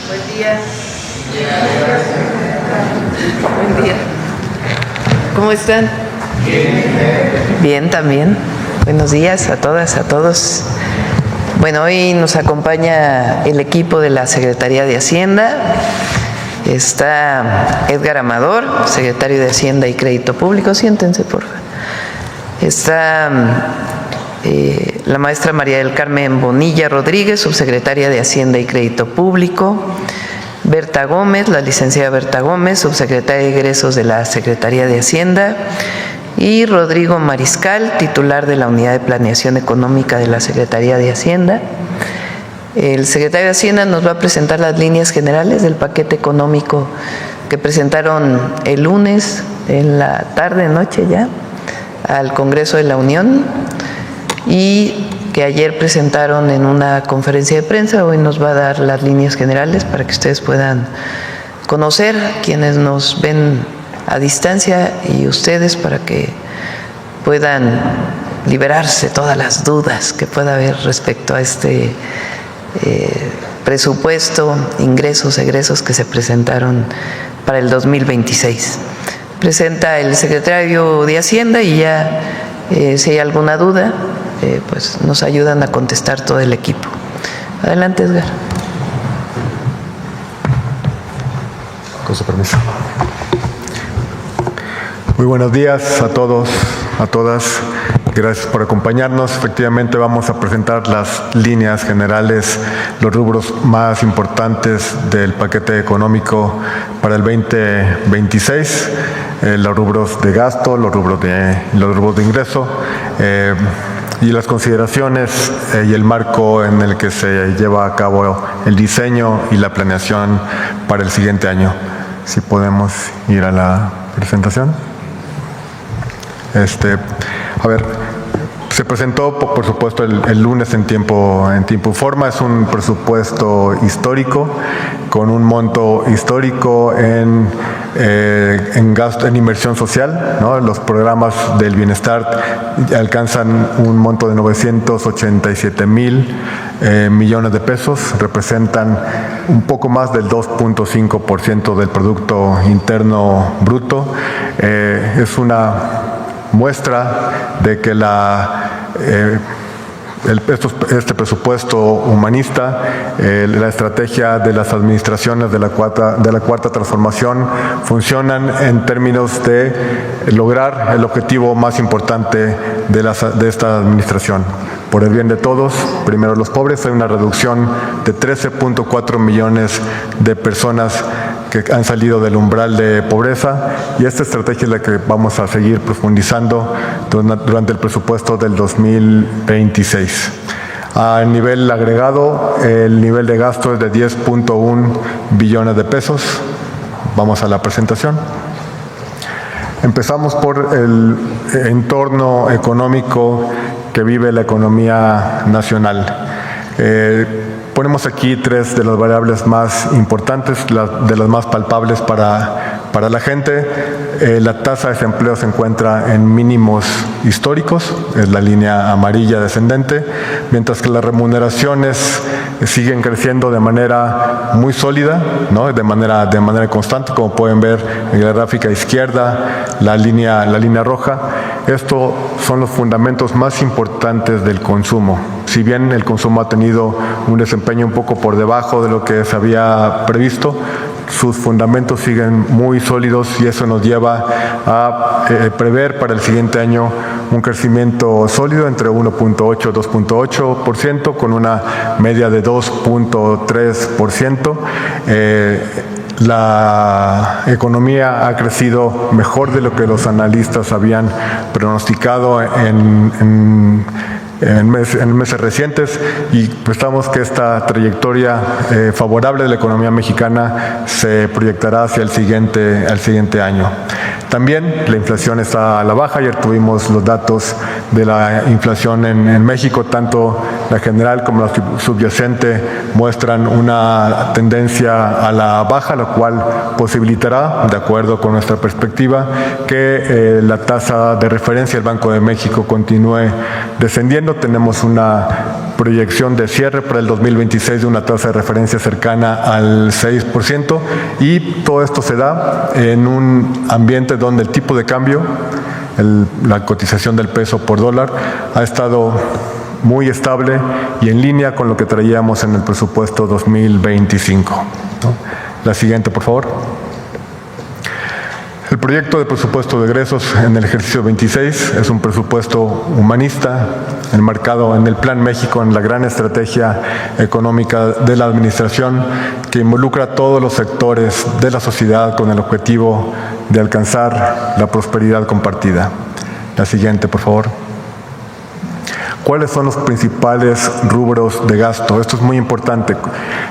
Buen día. Buen día. ¿Cómo están? Bien, también. Buenos días a todas, a todos. Bueno, hoy nos acompaña el equipo de la Secretaría de Hacienda. Está Edgar Amador, secretario de Hacienda y Crédito Público. Siéntense, por favor. Está la maestra María del Carmen Bonilla Rodríguez, subsecretaria de Hacienda y Crédito Público. Berta Gómez, la licenciada Berta Gómez, subsecretaria de Egresos de la Secretaría de Hacienda. Y Rodrigo Mariscal, titular de la Unidad de Planeación Económica de la Secretaría de Hacienda. El secretario de Hacienda nos va a presentar las líneas generales del paquete económico que presentaron el lunes en la tarde, noche ya, al Congreso de la Unión y que ayer presentaron en una conferencia de prensa. Hoy nos va a dar las líneas generales para que ustedes puedan conocer, quienes nos ven a distancia y ustedes, para que puedan liberarse todas las dudas que pueda haber respecto a este presupuesto, ingresos, egresos que se presentaron para el 2026. Presenta el secretario de Hacienda y ya si hay alguna duda, pues nos ayudan a contestar todo el equipo. Adelante, Edgar. Con su permiso. Muy buenos días a todos, a todas. Gracias por acompañarnos. Efectivamente vamos a presentar las líneas generales, los rubros más importantes del paquete económico para el 2026, los rubros de gasto, los rubros de ingreso y las consideraciones y el marco en el que se lleva a cabo el diseño y la planeación para el siguiente año. Si podemos ir a la presentación. A ver, se presentó, por supuesto, el lunes en tiempo y forma. Es un presupuesto histórico con un monto histórico en gasto, en inversión social, ¿no? Los programas del bienestar alcanzan un monto de 987,000 millones de pesos, representan un poco más del 2.5% del Producto Interno Bruto. Es una muestra de que este presupuesto humanista, la estrategia de las administraciones de la cuarta transformación funcionan en términos de lograr el objetivo más importante de esta administración. Por el bien de todos, primero los pobres. Hay una reducción de 13.4 millones de personas que han salido del umbral de pobreza, y esta estrategia es la que vamos a seguir profundizando durante el presupuesto del 2026. A nivel agregado, el nivel de gasto es de 10.1 billones de pesos. Vamos a la presentación. Empezamos por el entorno económico que vive la economía nacional. Ponemos aquí tres de las variables más importantes, de las más palpables para la gente. La tasa de desempleo se encuentra en mínimos históricos, es la línea amarilla descendente, mientras que las remuneraciones siguen creciendo de manera muy sólida, ¿no? de manera constante, como pueden ver en la gráfica izquierda, la línea roja. Estos son los fundamentos más importantes del consumo. Si bien el consumo ha tenido un desempeño un poco por debajo de lo que se había previsto, sus fundamentos siguen muy sólidos, y eso nos lleva a prever para el siguiente año un crecimiento sólido entre 1.8 y 2.8%, con una media de 2.3%. La economía ha crecido mejor de lo que los analistas habían pronosticado en meses recientes, y pensamos que esta trayectoria favorable de la economía mexicana se proyectará hacia el siguiente año. También la inflación está a la baja. Ayer tuvimos los datos de la inflación en México, tanto la general como la subyacente muestran una tendencia a la baja, lo cual posibilitará, de acuerdo con nuestra perspectiva, que la tasa de referencia del Banco de México continúe descendiendo. Tenemos una proyección de cierre para el 2026 de una tasa de referencia cercana al 6%, y todo esto se da en un ambiente donde el tipo de cambio, la cotización del peso por dólar, ha estado muy estable y en línea con lo que traíamos en el presupuesto 2025. ¿No? La siguiente, por favor. El proyecto de presupuesto de egresos en el ejercicio 26 es un presupuesto humanista, enmarcado en el Plan México, en la gran estrategia económica de la administración, que involucra a todos los sectores de la sociedad con el objetivo de alcanzar la prosperidad compartida. La siguiente, por favor. ¿Cuáles son los principales rubros de gasto? Esto es muy importante.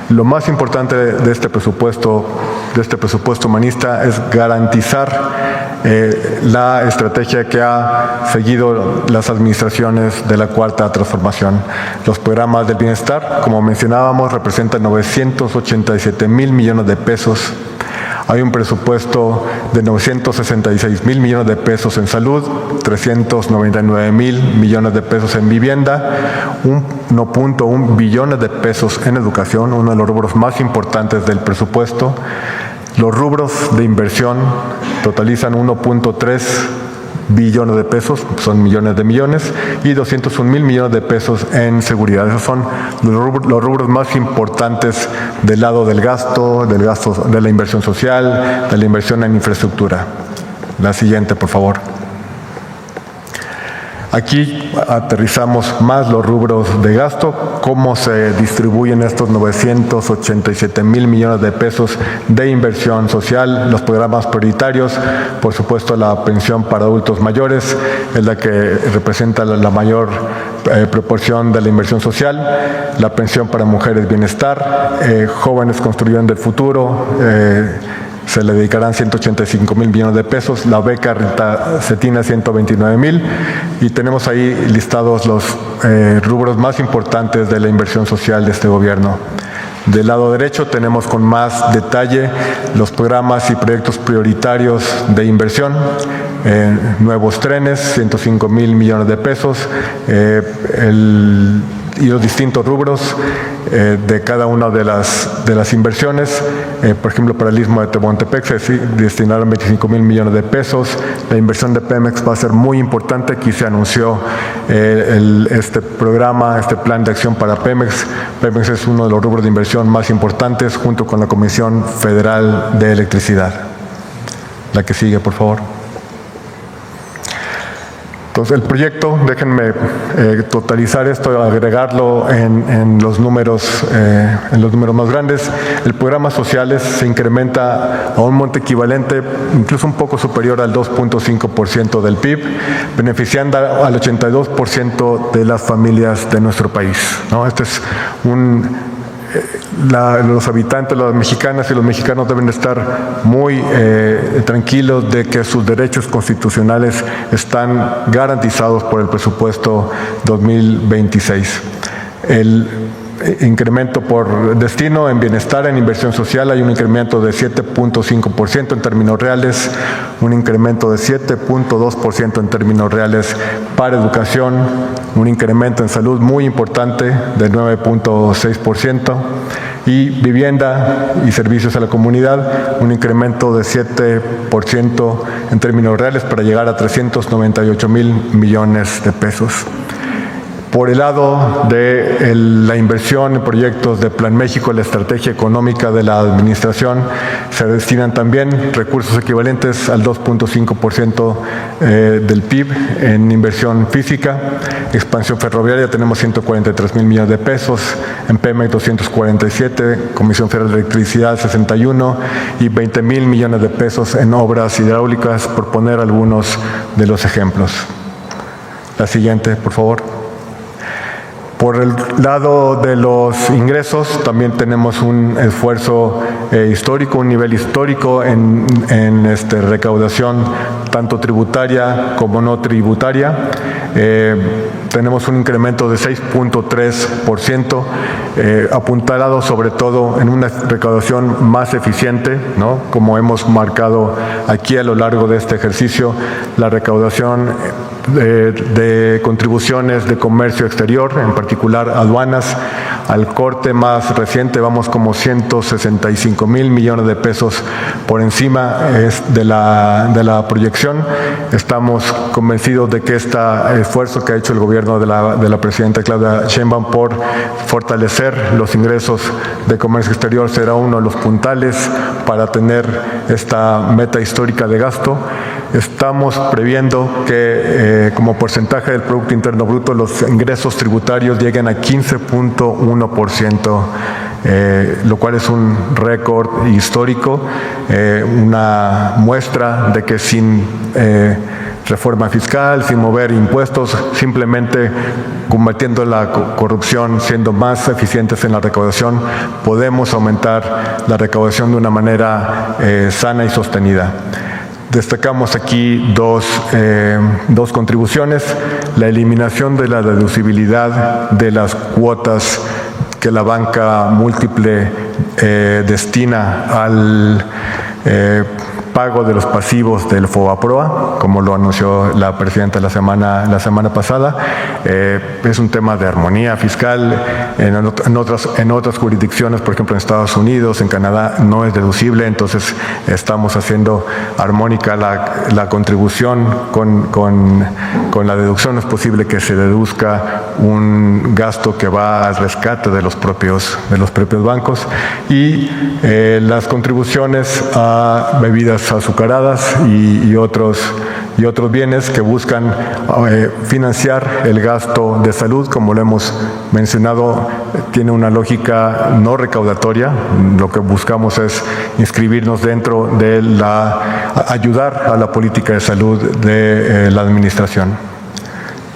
Lo más importante de este presupuesto humanista es garantizar la estrategia que ha seguido las administraciones de la Cuarta Transformación. Los programas del bienestar, como mencionábamos, representan 987,000 millones de pesos. Hay un presupuesto de 966,000 millones de pesos en salud, 399,000 millones de pesos en vivienda, 1.1 billones de pesos en educación, uno de los rubros más importantes del presupuesto. Los rubros de inversión totalizan 1.3 billones de pesos, son millones de millones, y 201,000 millones de pesos en seguridad. Esos son los rubros más importantes del lado del gasto, de la inversión social, de la inversión en infraestructura. La siguiente, por favor. Aquí aterrizamos más los rubros de gasto, cómo se distribuyen estos 987,000 millones de pesos de inversión social, los programas prioritarios, por supuesto la pensión para adultos mayores, es la que representa la mayor proporción de la inversión social, la pensión para mujeres bienestar, jóvenes construyendo el futuro, se le dedicarán 185,000 millones de pesos, la beca Rita Cetina 129,000, y tenemos ahí listados los rubros más importantes de la inversión social de este gobierno. Del lado derecho tenemos con más detalle los programas y proyectos prioritarios de inversión, nuevos trenes, 105,000 millones de pesos, y los distintos rubros de cada una de las inversiones. Por ejemplo, para el Istmo de Tehuantepec se destinaron 25,000 millones de pesos. La inversión de Pemex va a ser muy importante. Aquí se anunció este programa, este plan de acción para Pemex. Pemex es uno de los rubros de inversión más importantes, junto con la Comisión Federal de Electricidad. La que sigue, por favor. Entonces, el proyecto, déjenme totalizar esto, agregarlo en los números más grandes. El programa sociales se incrementa a un monto equivalente, incluso un poco superior al 2.5% del PIB, beneficiando al 82% de las familias de nuestro país, ¿no? Este es los habitantes, las mexicanas y los mexicanos deben estar muy tranquilos de que sus derechos constitucionales están garantizados por el presupuesto 2026. El incremento por destino en bienestar, en inversión social, hay un incremento de 7.5% en términos reales, un incremento de 7.2% en términos reales para educación, un incremento en salud muy importante de 9.6%, y vivienda y servicios a la comunidad, un incremento de 7% en términos reales para llegar a 398,000 millones de pesos. Por el lado de la inversión en proyectos de Plan México, la estrategia económica de la administración, se destinan también recursos equivalentes al 2.5% del PIB en inversión física. Expansión ferroviaria, tenemos 143,000 millones de pesos, en Pemex 247, Comisión Federal de Electricidad 61, y 20,000 millones de pesos en obras hidráulicas, por poner algunos de los ejemplos. La siguiente, por favor. Por el lado de los ingresos, también tenemos un esfuerzo histórico, un nivel histórico en recaudación tanto tributaria como no tributaria. Tenemos un incremento de 6.3%, apuntalado sobre todo en una recaudación más eficiente, ¿no? Como hemos marcado aquí a lo largo de este ejercicio, la recaudación de contribuciones de comercio exterior, en particular aduanas. Al corte más reciente vamos como 165,000 millones de pesos por encima de la proyección. Estamos convencidos de que este esfuerzo que ha hecho el gobierno de la presidenta Claudia Sheinbaum por fortalecer los ingresos de comercio exterior será uno de los puntales para tener esta meta histórica de gasto. Estamos previendo que como porcentaje del Producto Interno Bruto los ingresos tributarios lleguen a 15.1%, lo cual es un récord histórico, una muestra de que sin reforma fiscal, sin mover impuestos, simplemente combatiendo la corrupción, siendo más eficientes en la recaudación, podemos aumentar la recaudación de una manera sana y sostenida. Destacamos aquí dos contribuciones: la eliminación de la deducibilidad de las cuotas que la banca múltiple destina al pago de los pasivos del FOBAPROA, como lo anunció la presidenta la semana pasada. Es un tema de armonía fiscal. En otras jurisdicciones, por ejemplo en Estados Unidos, en Canadá, no es deducible, entonces estamos haciendo armónica la contribución con la deducción. No es posible que se deduzca un gasto que va al rescate de los propios bancos. Y las contribuciones a bebidas azucaradas y otros bienes que buscan financiar el gasto de salud, como lo hemos mencionado, tiene una lógica no recaudatoria. Lo que buscamos es inscribirnos dentro de ayudar a la política de salud de la administración.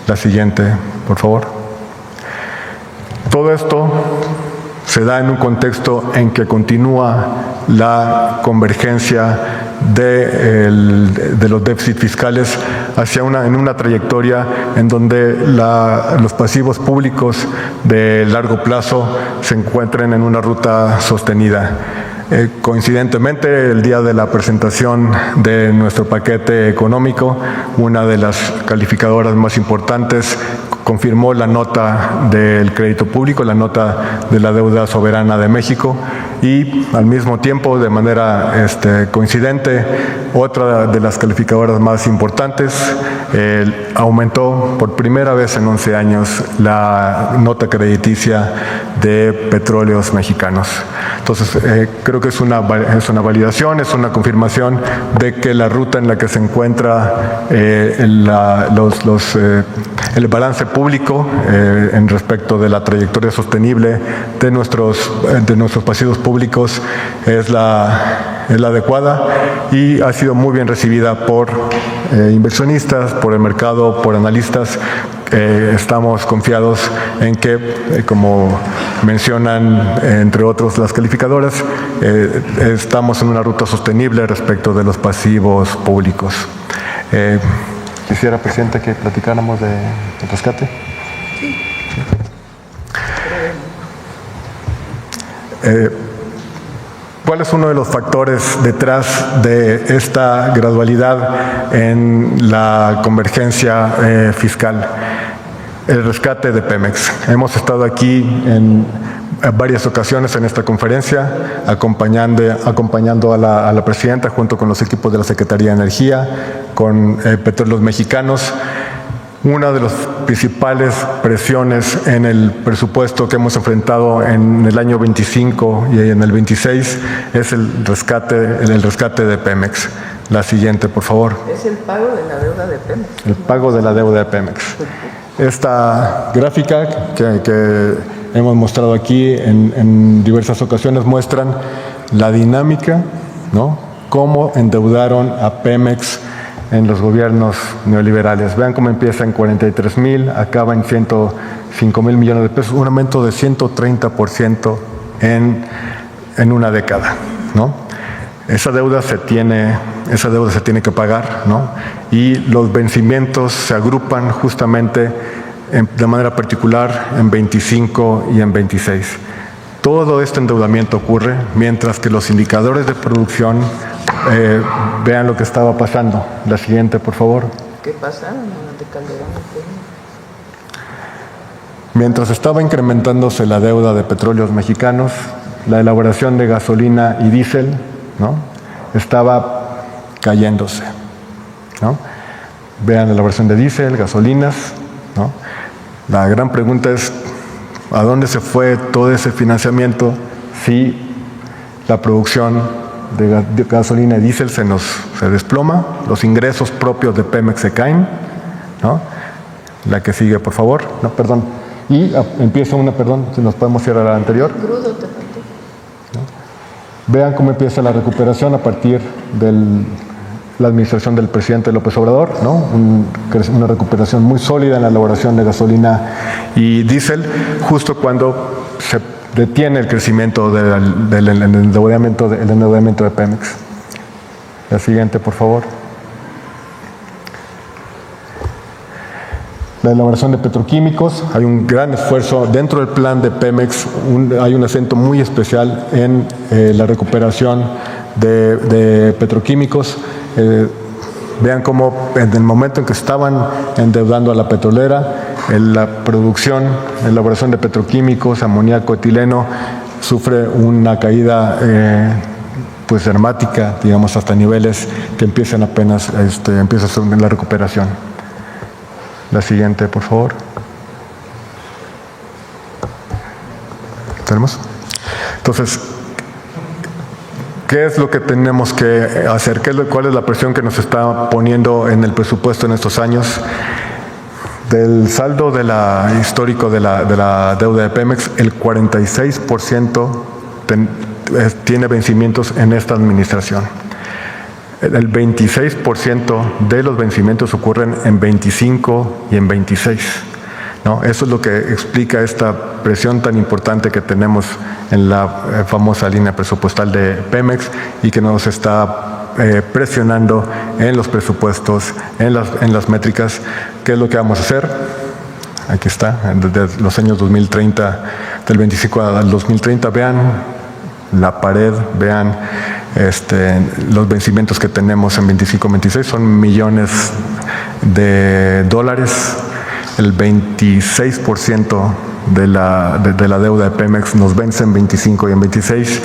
La siguiente, por favor. Todo esto se da en un contexto en que continúa la convergencia de los déficits fiscales en una trayectoria en donde los pasivos públicos de largo plazo se encuentren en una ruta sostenida. Coincidentemente, el día de la presentación de nuestro paquete económico, una de las calificadoras más importantes confirmó la nota del crédito público, la nota de la deuda soberana de México, y al mismo tiempo, de manera coincidente, otra de las calificadoras más importantes aumentó por primera vez en 11 años la nota crediticia de Petróleos Mexicanos. Entonces, creo que es una validación, es una confirmación de que la ruta en la que se encuentra el balance público en respecto de la trayectoria sostenible de nuestros pasivos públicos es la adecuada, y ha sido muy bien recibida por inversionistas, por el mercado, por analistas. Estamos confiados en que, como mencionan entre otros las calificadoras, estamos en una ruta sostenible respecto de los pasivos públicos. Quisiera, presidente, que platicáramos del rescate. ¿Cuál es uno de los factores detrás de esta gradualidad en la convergencia fiscal? El rescate de Pemex. Hemos estado aquí en varias ocasiones en esta conferencia acompañando a la presidenta junto con los equipos de la Secretaría de Energía, con Petróleos Mexicanos. Una de las principales presiones en el presupuesto que hemos enfrentado en el año 25 y en el 26 es el rescate de Pemex. La siguiente, por favor. Es el pago de la deuda de Pemex. El pago de la deuda de Pemex. Esta gráfica que hemos mostrado aquí en diversas ocasiones muestran la dinámica, ¿no? Cómo endeudaron a Pemex en los gobiernos neoliberales. Vean cómo empieza en 43,000, acaba en 105,000 millones de pesos, un aumento de 130% en una década, ¿no? Esa deuda se tiene que pagar, ¿no? Y los vencimientos se agrupan justamente de manera particular en 25 y en 26. Todo este endeudamiento ocurre mientras que los indicadores de producción vean lo que estaba pasando. La siguiente, por favor. ¿Qué pasaron de Calderón? Mientras estaba incrementándose la deuda de Petróleos Mexicanos, la elaboración de gasolina y diésel, ¿no?, estaba cayéndose, ¿no? Vean la elaboración de diésel, gasolinas, ¿no? La gran pregunta es, ¿a dónde se fue todo ese financiamiento si la producción de gasolina y diésel se desploma, los ingresos propios de Pemex se caen, ¿no? La que sigue, por favor. No, perdón. Y empieza una, perdón, si nos podemos ir a la anterior. ¿No? Vean cómo empieza la recuperación a partir de la administración del presidente López Obrador, ¿no? Una recuperación muy sólida en la elaboración de gasolina y diésel, justo cuando se detiene el crecimiento del endeudamiento de Pemex. La siguiente, por favor. La elaboración de petroquímicos, hay un gran esfuerzo dentro del plan de Pemex, hay un acento muy especial en la recuperación de petroquímicos. Vean cómo en el momento en que estaban endeudando a la petrolera, la producción, la elaboración de petroquímicos, amoníaco, etileno, sufre una caída pues dramática, digamos, hasta niveles que empiezan apenas, empieza la recuperación. La siguiente, por favor. ¿Tenemos? Entonces, ¿qué es lo que tenemos que hacer? ¿Cuál es la presión que nos está poniendo en el presupuesto en estos años? Del saldo histórico de la deuda de Pemex, el 46% tiene vencimientos en esta administración. El 26% de los vencimientos ocurren en 25 y en 26. ¿No? Eso es lo que explica esta presión tan importante que tenemos en la famosa línea presupuestal de Pemex y que nos está presionando en los presupuestos, en las métricas. ¿Qué es lo que vamos a hacer? Aquí está, desde los años 2030, del 25 al 2030, vean la pared, vean los vencimientos que tenemos en 25-26, son millones de dólares. El 26% de la deuda de Pemex nos vence en 25 y en 26,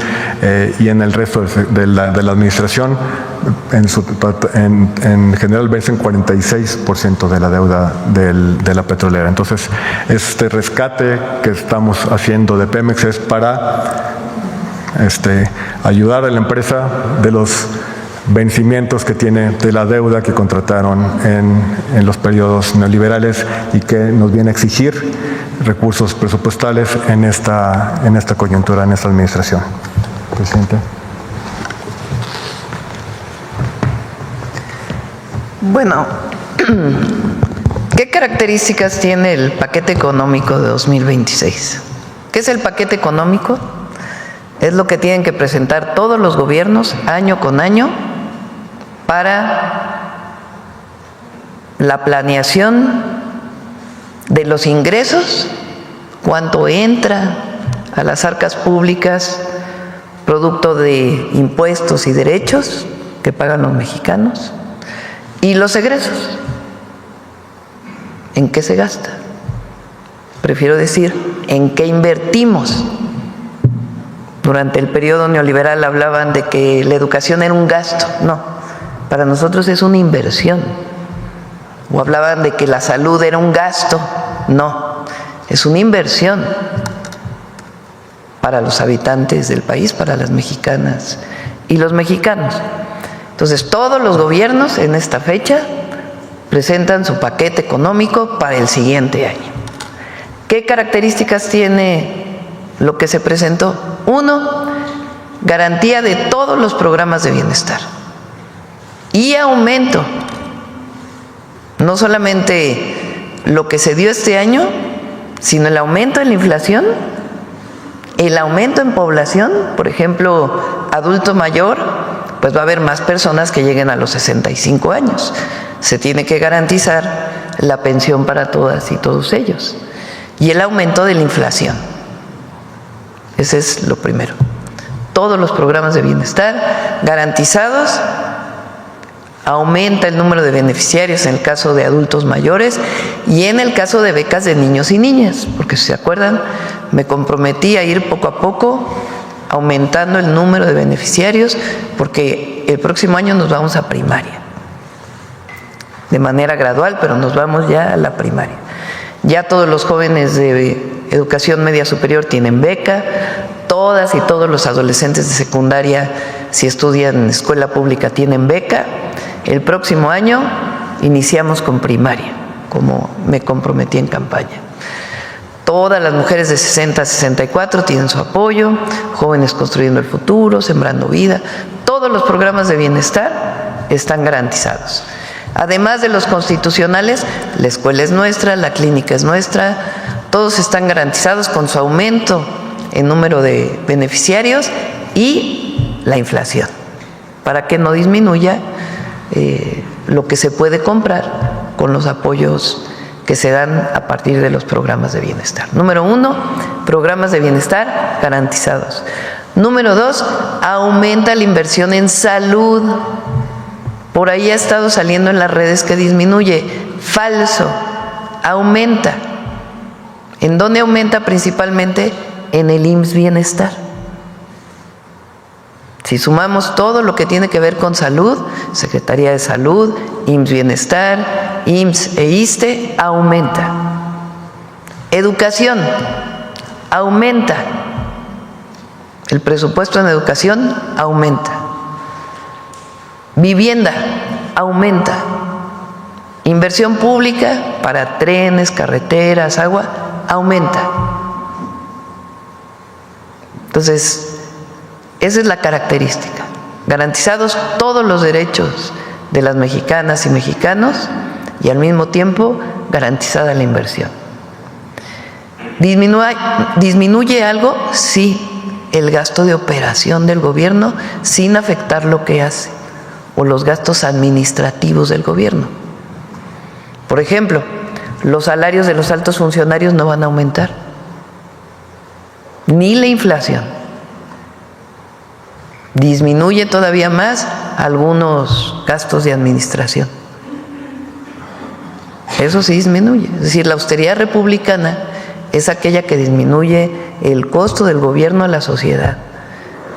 y en el resto de la administración, en general, vencen 46% de la deuda de la petrolera. Entonces, este rescate que estamos haciendo de Pemex es para ayudar a la empresa de los vencimientos que tiene, de la deuda que contrataron en los periodos neoliberales y que nos viene a exigir recursos presupuestales en esta coyuntura, en esta administración. Presidente. Bueno, ¿qué características tiene el paquete económico de 2026? ¿Qué es el paquete económico? Es lo que tienen que presentar todos los gobiernos año con año para la planeación de los ingresos, cuánto entra a las arcas públicas producto de impuestos y derechos que pagan los mexicanos, y los egresos, ¿en qué se gasta? Prefiero decir, ¿en qué invertimos? Durante el periodo neoliberal hablaban de que la educación era un gasto. No, para nosotros es una inversión. O hablaban de que la salud era un gasto. No, es una inversión para los habitantes del país, para las mexicanas y los mexicanos. Entonces, todos los gobiernos en esta fecha presentan su paquete económico para el siguiente año. ¿Qué características tiene lo que se presentó? Uno, garantía de todos los programas de bienestar y aumento, no solamente lo que se dio este año, sino el aumento en la inflación, el aumento en población. Por ejemplo, adulto mayor, pues va a haber más personas que lleguen a los 65 años. Se tiene que garantizar la pensión para todas y todos ellos. Y el aumento de la inflación. Ese es lo primero. Todos los programas de bienestar garantizados Aumenta el número de beneficiarios en el caso de adultos mayores y en el caso de becas de niños y niñas, porque si se acuerdan, me comprometí a ir poco a poco aumentando el número de beneficiarios, porque el próximo año nos vamos a primaria, de manera gradual, pero nos vamos ya a la primaria. Ya todos los jóvenes de educación media superior tienen beca, todas y todos los adolescentes de secundaria, si estudian en escuela pública, tienen beca. El próximo año iniciamos con primaria, como me comprometí en campaña. Todas las mujeres de 60 a 64 tienen su apoyo, Jóvenes Construyendo el Futuro, Sembrando Vida, todos los programas de bienestar están garantizados. Además de los constitucionales, la escuela es nuestra, la clínica es nuestra, todos están garantizados con su aumento en número de beneficiarios y la inflación, para que no disminuya lo que se puede comprar con los apoyos que se dan a partir de los programas de bienestar. Número 1, programas de bienestar garantizados. Número 2, aumenta la inversión en salud. Por ahí ha estado saliendo en las redes que disminuye. Falso, aumenta. ¿En dónde aumenta principalmente? En el IMSS Bienestar. Si sumamos todo lo que tiene que ver con salud, Secretaría de Salud, IMSS Bienestar, IMSS e ISSSTE, aumenta. Educación, aumenta. El presupuesto en educación aumenta. Vivienda, aumenta. Inversión pública para trenes, carreteras, agua, aumenta. Entonces, esa es la característica. Garantizados todos los derechos de las mexicanas y mexicanos y al mismo tiempo garantizada la inversión. ¿Disminuye algo? Sí, el gasto de operación del gobierno sin afectar lo que hace o los gastos administrativos del gobierno. Por ejemplo, los salarios de los altos funcionarios no van a aumentar, ni la inflación. Disminuye todavía más algunos gastos de administración. Eso sí disminuye. Es decir, la austeridad republicana es aquella que disminuye el costo del gobierno a la sociedad.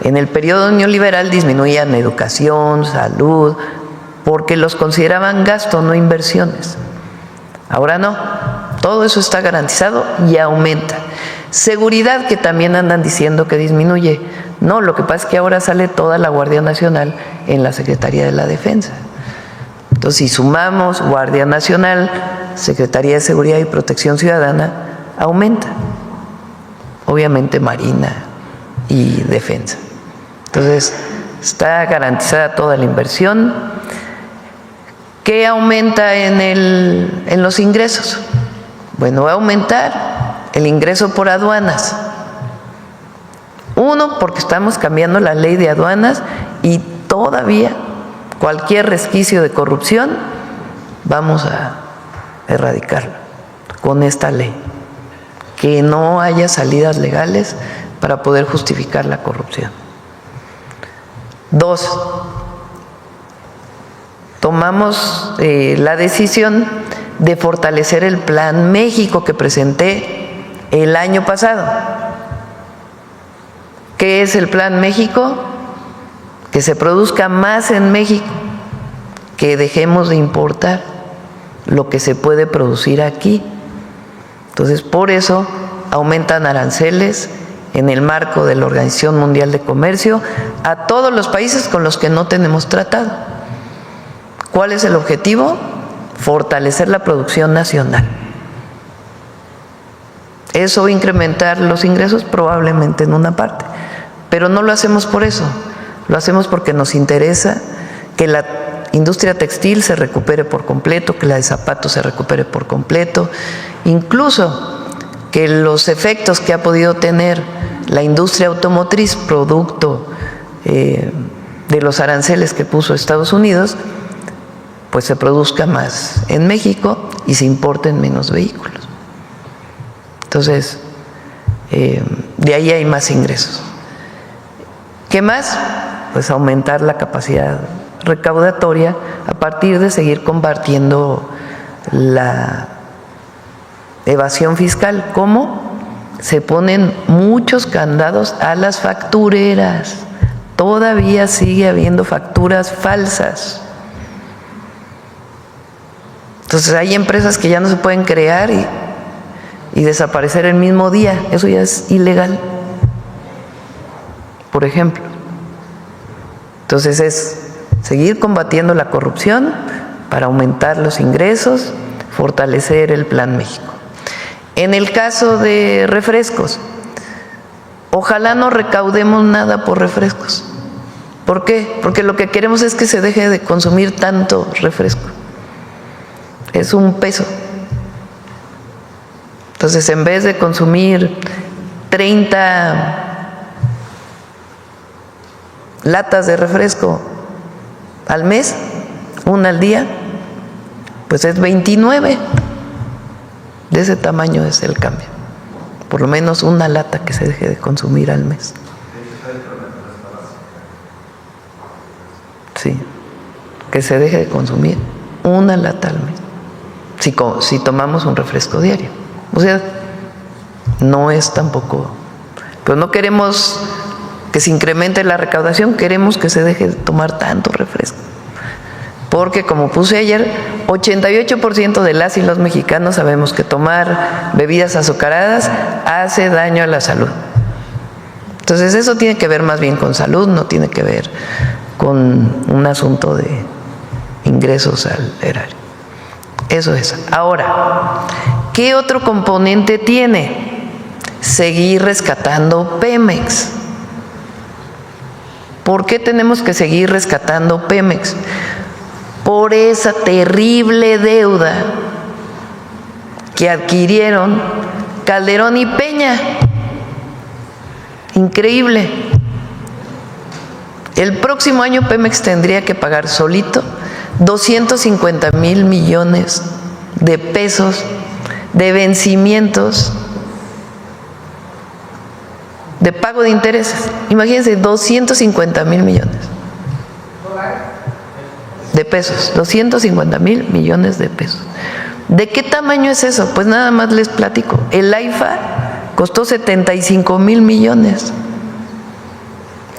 En el periodo neoliberal disminuían educación, salud, porque los consideraban gasto, no inversiones. Ahora no, todo eso está garantizado y aumenta. Seguridad, que también andan diciendo que disminuye. No, lo que pasa es que ahora sale toda la Guardia Nacional en la Secretaría de la Defensa. Entonces, si sumamos Guardia Nacional, Secretaría de Seguridad y Protección Ciudadana, aumenta. Obviamente Marina y Defensa. Entonces, está garantizada toda la inversión. ¿Qué aumenta en los ingresos? Bueno, va a aumentar el ingreso por aduanas. Uno, porque estamos cambiando la ley de aduanas y todavía cualquier resquicio de corrupción vamos a erradicarlo con esta ley. Que no haya salidas legales para poder justificar la corrupción. 2, tomamos la decisión de fortalecer el Plan México que presenté el año pasado. ¿Qué es el Plan México? Que se produzca más en México, que dejemos de importar lo que se puede producir aquí. Entonces, por eso aumentan aranceles en el marco de la Organización Mundial de Comercio a todos los países con los que no tenemos tratado. ¿Cuál es el objetivo? Fortalecer la producción nacional. ¿Eso va a incrementar los ingresos? Probablemente en una parte, pero no lo hacemos por eso, lo hacemos porque nos interesa que la industria textil se recupere por completo, que la de zapatos se recupere por completo, incluso que los efectos que ha podido tener la industria automotriz producto de los aranceles que puso Estados Unidos, pues se produzca más en México y se importen menos vehículos. Entonces, de ahí hay más ingresos. ¿Qué más? Pues aumentar la capacidad recaudatoria a partir de seguir combatiendo la evasión fiscal. ¿Cómo? Se ponen muchos candados a las factureras. Todavía sigue habiendo facturas falsas. Entonces hay empresas que ya no se pueden crear y desaparecer el mismo día. Eso ya es ilegal, por ejemplo. Entonces es seguir combatiendo la corrupción para aumentar los ingresos, fortalecer el Plan México. En el caso de refrescos, ojalá no recaudemos nada por refrescos. ¿Por qué? Porque lo que queremos es que se deje de consumir tanto refresco. Es un peso. Entonces, en vez de consumir 30 latas de refresco al mes, una al día, pues es 29. De ese tamaño es el cambio. Por lo menos una lata que se deje de consumir al mes. Sí, que se deje de consumir una lata al mes. Si tomamos un refresco diario. O sea, no es tampoco. Pero no queremos que se incremente la recaudación, queremos que se deje de tomar tanto refresco. Porque, como puse ayer, 88% de las y los mexicanos sabemos que tomar bebidas azucaradas hace daño a la salud. Entonces, eso tiene que ver más bien con salud, no tiene que ver con un asunto de ingresos al erario. Eso es. Ahora, ¿qué otro componente tiene? Seguir rescatando Pemex. ¿Por qué tenemos que seguir rescatando Pemex? Por esa terrible deuda que adquirieron Calderón y Peña. Increíble. El próximo año Pemex tendría que pagar solito 250,000 millones de pesos de vencimientos de pago de intereses. Imagínense, 250,000 millones de pesos, 250,000 millones de pesos. ¿De qué tamaño es eso? Pues nada más les platico. El AIFA costó 75,000 millones.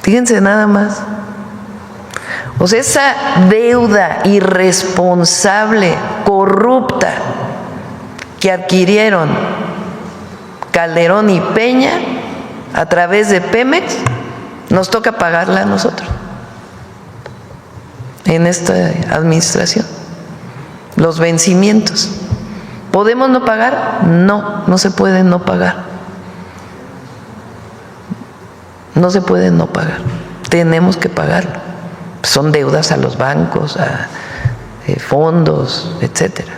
Fíjense nada más. O sea, esa deuda irresponsable, corrupta, que adquirieron Calderón y Peña a través de Pemex, nos toca pagarla a nosotros en esta administración. Los vencimientos. ¿Podemos no pagar? No, no se puede no pagar. No se puede no pagar. Tenemos que pagarlo. Son deudas a los bancos, a fondos, etcétera.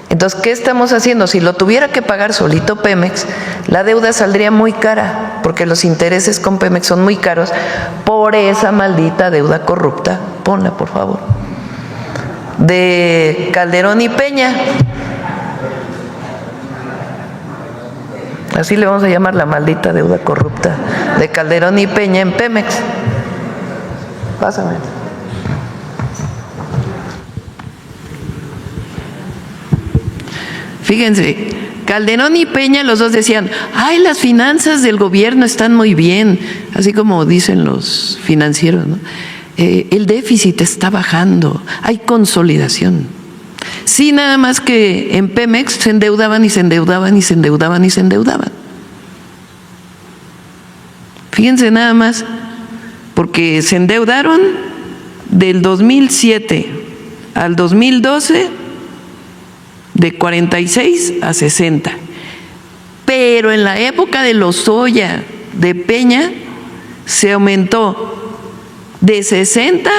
Entonces, ¿qué estamos haciendo? Si lo tuviera que pagar solito Pemex, la deuda saldría muy cara, porque los intereses con Pemex son muy caros por esa maldita deuda corrupta. Ponla, por favor. De Calderón y Peña. Así le vamos a llamar, la maldita deuda corrupta de Calderón y Peña en Pemex. Pásame. Fíjense, Calderón y Peña, los dos decían, ay, las finanzas del gobierno están muy bien, así como dicen los financieros, ¿no? El déficit está bajando, hay consolidación. Sí, nada más que en Pemex se endeudaban y se endeudaban y se endeudaban y se endeudaban. Fíjense nada más, porque se endeudaron del 2007 al 2012 de 46 a 60. Pero en la época de Lozoya, de Peña, se aumentó de 60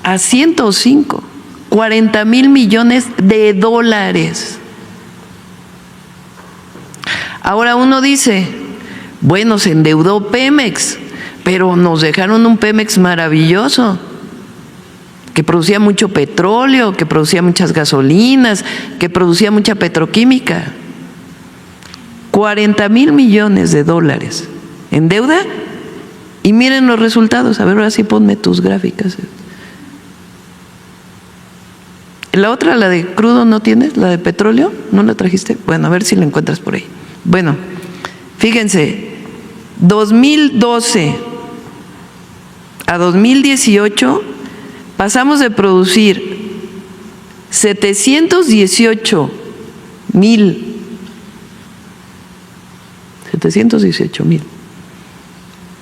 a 105, 40,000 millones de dólares. Ahora uno dice, bueno, se endeudó Pemex, pero nos dejaron un Pemex maravilloso, que producía mucho petróleo, que producía muchas gasolinas, que producía mucha petroquímica. 40,000 millones de dólares en deuda Y miren los resultados. A ver, ahora sí ponme tus gráficas. La otra, la de crudo, ¿no tienes? ¿La de petróleo? ¿No la trajiste? Bueno, a ver si la encuentras por ahí. Bueno, fíjense, 2012 a 2018 pasamos de producir 718 mil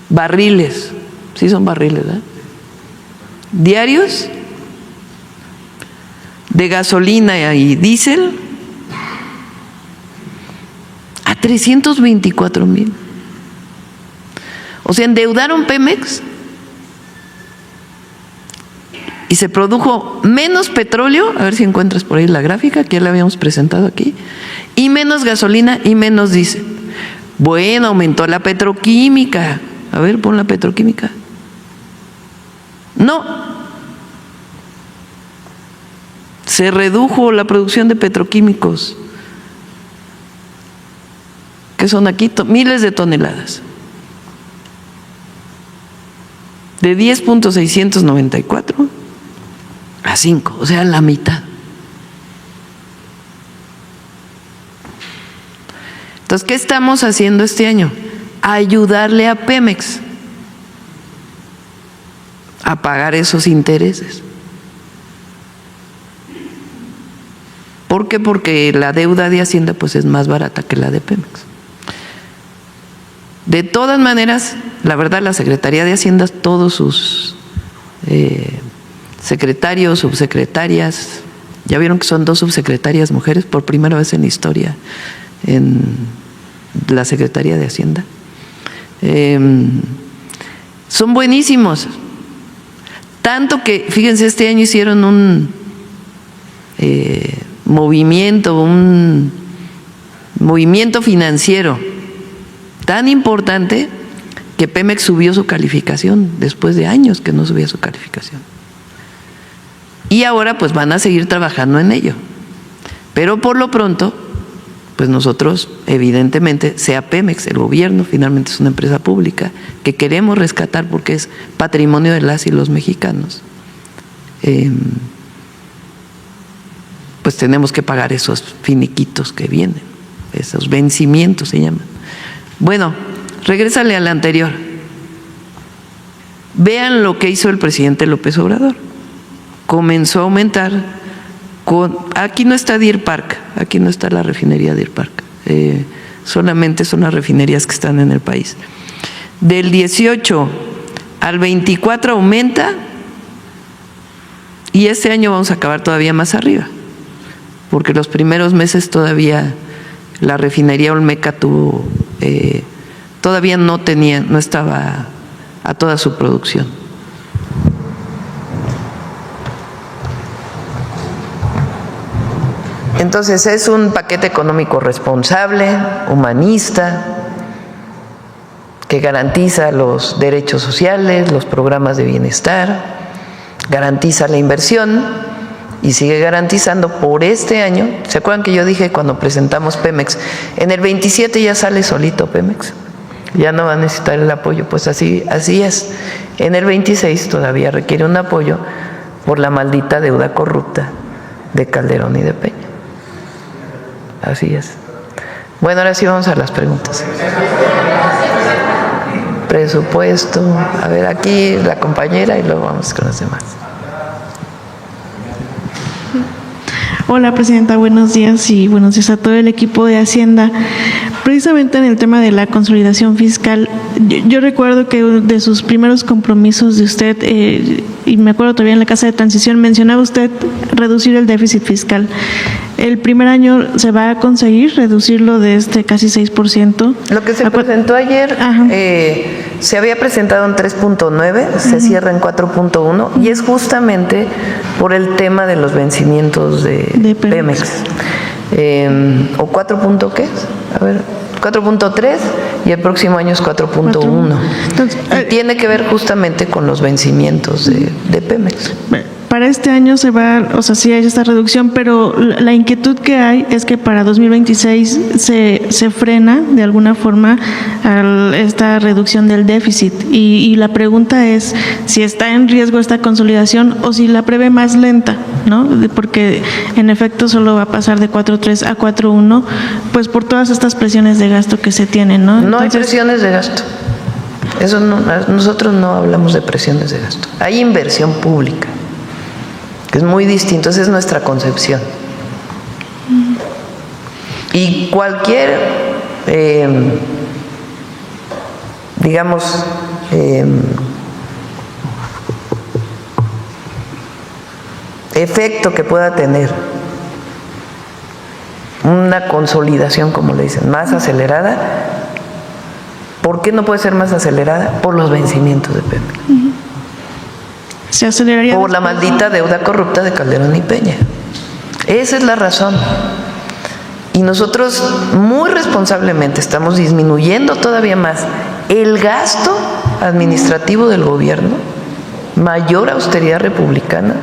barriles, sí son barriles, ¿verdad? Diarios de gasolina y diésel a 324 mil. O sea, endeudaron Pemex y se produjo menos petróleo, a ver si encuentras por ahí la gráfica que ya la habíamos presentado aquí, y menos gasolina y menos diésel. Bueno, aumentó la petroquímica. A ver, pon la petroquímica. No. Se redujo la producción de petroquímicos, que son aquí miles de toneladas. De 10.694 a 5, o sea, la mitad. Entonces, ¿qué estamos haciendo este año? Ayudarle a Pemex a pagar esos intereses. ¿Por qué? Porque la deuda de Hacienda pues es más barata que la de Pemex. De todas maneras, la verdad, la Secretaría de Hacienda, todos sus secretarios, subsecretarias, ya vieron que son 2 subsecretarias mujeres por primera vez en la historia en la Secretaría de Hacienda. Son buenísimos. Tanto que, fíjense, este año hicieron un movimiento financiero tan importante que Pemex subió su calificación después de años que no subía su calificación. Y ahora pues van a seguir trabajando en ello. Pero por lo pronto, pues nosotros evidentemente, sea Pemex, el gobierno finalmente es una empresa pública que queremos rescatar porque es patrimonio de las y los mexicanos, pues tenemos que pagar esos finiquitos que vienen, esos vencimientos se llaman. Bueno, regrésale a la anterior. Vean lo que hizo el presidente López Obrador. Comenzó a aumentar aquí no está Deer Park, aquí no está la refinería Deer Park, solamente son las refinerías que están en el país. Del 18 al 24 aumenta y este año vamos a acabar todavía más arriba, porque los primeros meses todavía la refinería Olmeca tuvo, todavía no estaba a toda su producción. Entonces es un paquete económico responsable, humanista, que garantiza los derechos sociales, los programas de bienestar, garantiza la inversión y sigue garantizando por este año. ¿Se acuerdan que yo dije cuando presentamos Pemex, en el 27 ya sale solito Pemex? Ya no va a necesitar el apoyo, pues así es. En el 26 todavía requiere un apoyo por la maldita deuda corrupta de Calderón y de Peña. Así es. Bueno, ahora sí vamos a las preguntas. Presupuesto. A ver, aquí la compañera y luego vamos con los demás. Hola, Presidenta, buenos días y buenos días a todo el equipo de Hacienda. Precisamente en el tema de la consolidación fiscal, yo recuerdo que de sus primeros compromisos de usted, y me acuerdo todavía en la Casa de Transición, mencionaba usted reducir el déficit fiscal. El primer año se va a conseguir reducirlo de casi 6%. Lo que se presentó ayer, se había presentado en 3.9, se cierra en 4.1 y es justamente por el tema de los vencimientos de Pemex. ¿O 4. qué es? A ver, 4.3 y el próximo año es 4.1. Y tiene que ver justamente con los vencimientos de Pemex. Para este año se va, o sea, sí hay esta reducción, pero la inquietud que hay es que para 2026 se frena de alguna forma esta reducción del déficit. Y la pregunta es si está en riesgo esta consolidación o si la prevé más lenta, ¿no? Porque en efecto solo va a pasar de 4.3 a 4.1, pues por todas estas presiones de gasto que se tienen, ¿no? No hay presiones de gasto. Eso no, nosotros no hablamos de presiones de gasto. Hay inversión pública, que es muy distinto, esa es nuestra concepción. Y cualquier, digamos, efecto que pueda tener una consolidación, como le dicen, más acelerada. ¿Por qué no puede ser más acelerada? Por los vencimientos de Pemex. Se aceleraría por la maldita deuda corrupta de Calderón y Peña. Esa es la razón. Y nosotros muy responsablemente estamos disminuyendo todavía más el gasto administrativo del gobierno, mayor austeridad republicana,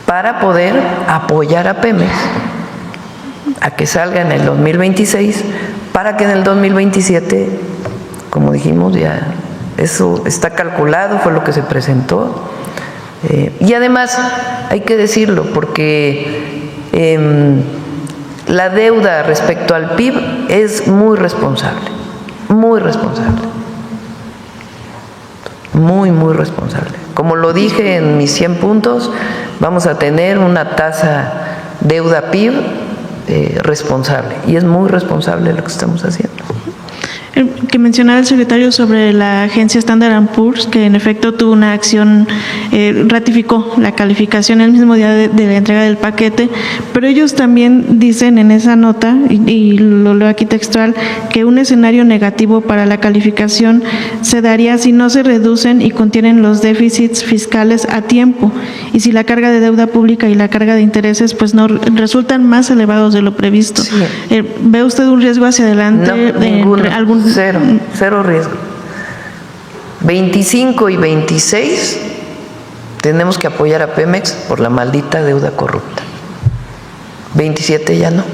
para poder apoyar a Pemex a que salga en el 2026, para que en el 2027, como dijimos, ya eso está calculado, fue lo que se presentó. Y además, hay que decirlo, porque la deuda respecto al PIB es muy responsable, muy responsable. Muy, muy responsable. Como lo dije en mis 100 puntos, vamos a tener una tasa deuda-PIB responsable. Y es muy responsable lo que estamos haciendo. Que mencionaba el secretario sobre la agencia Standard & Poor's, que en efecto tuvo una acción, ratificó la calificación el mismo día de la entrega del paquete, pero ellos también dicen en esa nota, y lo leo aquí textual, que un escenario negativo para la calificación se daría si no se reducen y contienen los déficits fiscales a tiempo, y si la carga de deuda pública y la carga de intereses pues no resultan más elevados de lo previsto. Sí. ¿Ve usted un riesgo hacia adelante? No, ninguno. Cero riesgo. 25 y 26 tenemos que apoyar a Pemex por la maldita deuda corrupta. 27 ya no,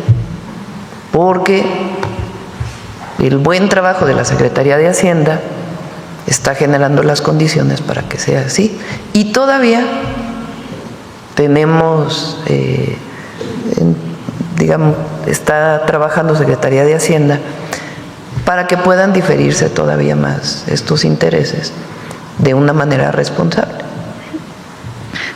porque el buen trabajo de la Secretaría de Hacienda está generando las condiciones para que sea así. Y todavía tenemos, digamos, está trabajando Secretaría de Hacienda para que puedan diferirse todavía más estos intereses de una manera responsable.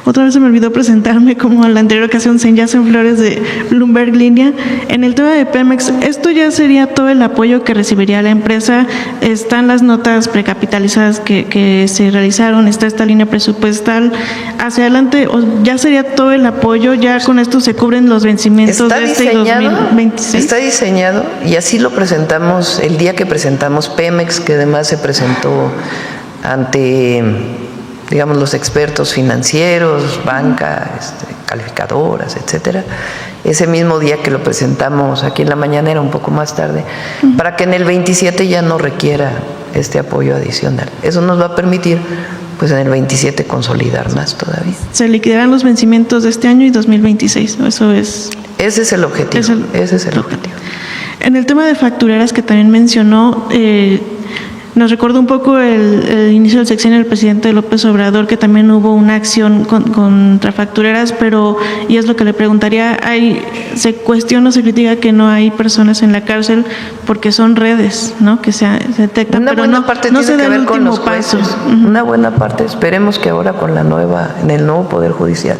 Otra vez se me olvidó presentarme como en la anterior ocasión, Yacen Flores de Bloomberg Línea. En el tema de Pemex, ¿esto ya sería todo el apoyo que recibiría la empresa? Están las notas precapitalizadas que se realizaron, está esta línea presupuestal. ¿Hacia adelante ya sería todo el apoyo? ¿Ya con esto se cubren los vencimientos de este 2026? Está diseñado y así lo presentamos el día que presentamos Pemex, que además se presentó ante, digamos, los expertos financieros, banca, calificadoras, etcétera. Ese mismo día que lo presentamos aquí en la mañanera, un poco más tarde, para que en el 27 ya no requiera este apoyo adicional. Eso nos va a permitir, pues en el 27 consolidar más todavía. Se liquidarán los vencimientos de este año y 2026, eso es. Ese es el objetivo. Ese es el objetivo. En el tema de factureras que también mencionó, nos recordó un poco el inicio del sexenio del presidente López Obrador, que también hubo una acción contra factureras, pero, y es lo que le preguntaría, se cuestiona o se critica que no hay personas en la cárcel porque son redes, ¿no?, que se detectan, una pero buena parte no tiene se da que ver el con último los paso. jueces. Una buena parte, esperemos que ahora con en el nuevo Poder Judicial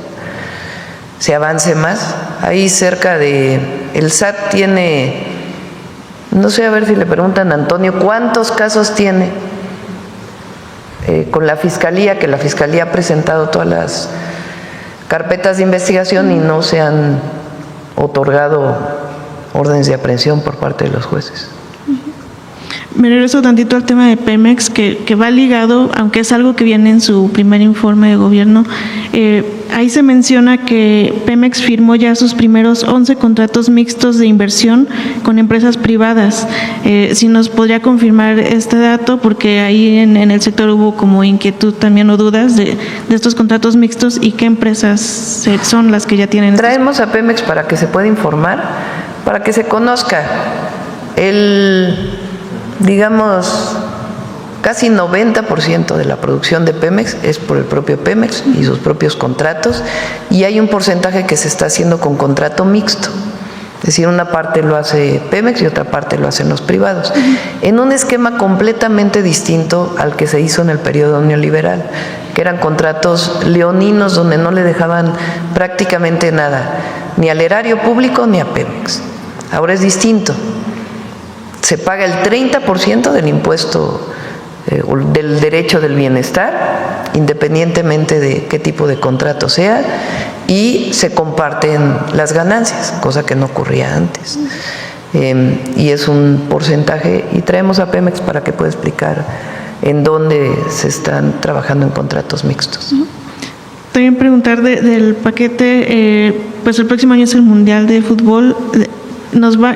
se avance más. Ahí cerca el SAT tiene, no sé, a ver si le preguntan a Antonio, ¿cuántos casos tiene con la Fiscalía? Que la Fiscalía ha presentado todas las carpetas de investigación y no se han otorgado órdenes de aprehensión por parte de los jueces. Me regreso tantito al tema de Pemex, que va ligado, aunque es algo que viene en su primer informe de gobierno. ahí se menciona que Pemex firmó ya sus primeros 11 contratos mixtos de inversión con empresas privadas. Si nos podría confirmar este dato, porque ahí en el sector hubo como inquietud también o dudas de estos contratos mixtos y qué empresas son las que ya tienen. Traemos a Pemex para que se pueda informar, para que se conozca digamos, casi 90% de la producción de Pemex es por el propio Pemex y sus propios contratos, y hay un porcentaje que se está haciendo con contrato mixto. Es decir, una parte lo hace Pemex y otra parte lo hacen los privados, en un esquema completamente distinto al que se hizo en el periodo neoliberal, que eran contratos leoninos donde no le dejaban prácticamente nada, ni al erario público ni a Pemex. Ahora es distinto. Se paga el 30% del impuesto del derecho del bienestar, independientemente de qué tipo de contrato sea, y se comparten las ganancias, cosa que no ocurría antes. Y es un porcentaje, y traemos a Pemex para que pueda explicar en dónde se están trabajando en contratos mixtos. También preguntar del paquete, pues el próximo año es el Mundial de Fútbol.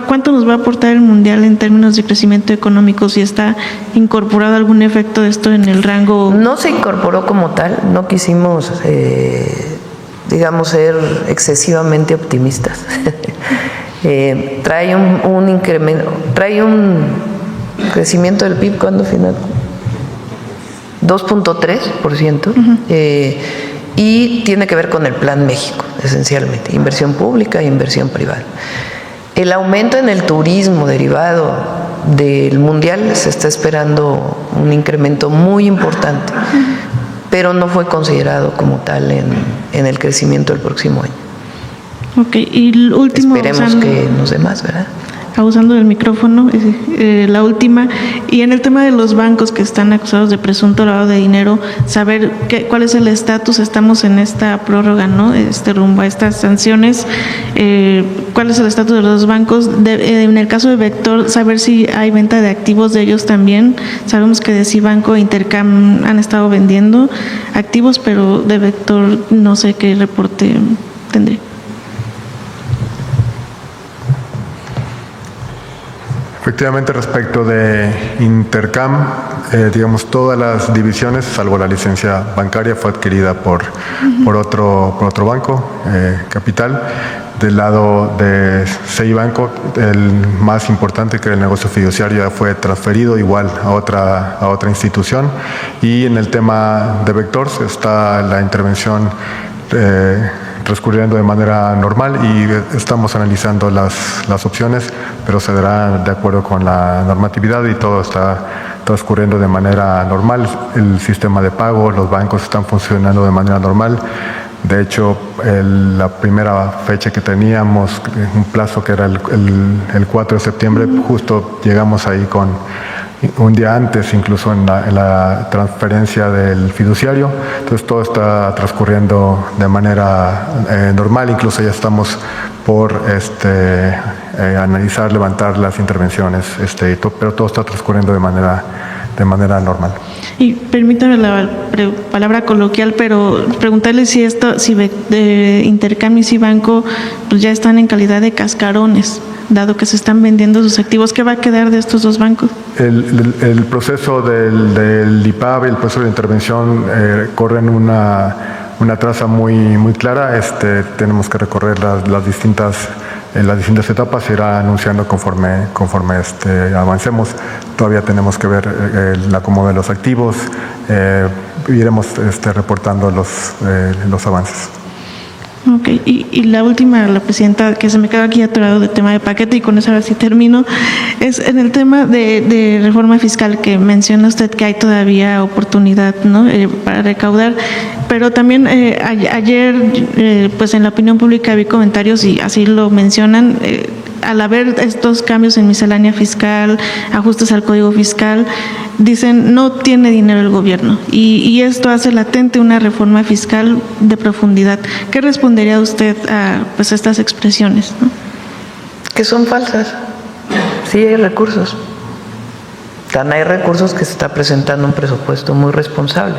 ¿Cuánto nos va a aportar el Mundial en términos de crecimiento económico? Si está incorporado algún efecto de esto en el rango. No se incorporó como tal, no quisimos, digamos, ser excesivamente optimistas. Trae un incremento, trae un crecimiento del PIB, ¿cuándo final? 2.3%, y tiene que ver con el Plan México, esencialmente, inversión pública e inversión privada. El aumento en el turismo derivado del Mundial, se está esperando un incremento muy importante, pero no fue considerado como tal en el crecimiento del próximo año. Ok, y el último. Esperemos que nos dé más, ¿verdad? Abusando del micrófono, la última, y en el tema de los bancos que están acusados de presunto lavado de dinero, saber cuál es el estatus. Estamos en esta prórroga, ¿no? Rumbo a estas sanciones, cuál es el estatus de los bancos. En el caso de Vector, saber si hay venta de activos de ellos también. Sabemos que de Cibanco e Intercam han estado vendiendo activos, pero de Vector no sé qué reporte tendré. Efectivamente, respecto de Intercam, digamos, todas las divisiones, salvo la licencia bancaria, fue adquirida por otro banco, Capital. Del lado de Cibanco, el más importante, que era el negocio fiduciario, ya fue transferido igual a otra institución. Y en el tema de Vector está la intervención transcurriendo de manera normal, y estamos analizando las opciones, pero se dará de acuerdo con la normatividad, y todo está transcurriendo de manera normal. El sistema de pago, los bancos están funcionando de manera normal. De hecho, la primera fecha que teníamos, un plazo que era el 4 de septiembre, justo llegamos ahí con un día antes, incluso en la transferencia del fiduciario. Entonces todo está transcurriendo de manera normal. Incluso ya estamos por analizar, levantar las intervenciones, pero todo está transcurriendo de manera normal. Y permítame la palabra coloquial, pero preguntarle si Intercam y Cibanco pues ya están en calidad de cascarones, dado que se están vendiendo sus activos. ¿Qué va a quedar de estos dos bancos? El proceso del IPAB y el proceso de intervención corren una traza muy clara. Tenemos que recorrer las distintas etapas, se irá anunciando conforme avancemos. Todavía tenemos que ver el acomodo de los activos, iremos reportando los avances. Ok, y la última, la presidenta, que se me queda aquí atorado del tema de paquete, y con eso ahora sí termino, es en el tema de reforma fiscal, que menciona usted que hay todavía oportunidad, ¿no? Para recaudar, pero también ayer, pues en la opinión pública vi comentarios, y así lo mencionan, al haber estos cambios en miscelánea fiscal, ajustes al código fiscal, dicen no tiene dinero el gobierno, y esto hace latente una reforma fiscal de profundidad. ¿Qué respondería usted a estas expresiones, ¿no? Que son falsas. Sí hay recursos. Tan hay recursos que se está presentando un presupuesto muy responsable.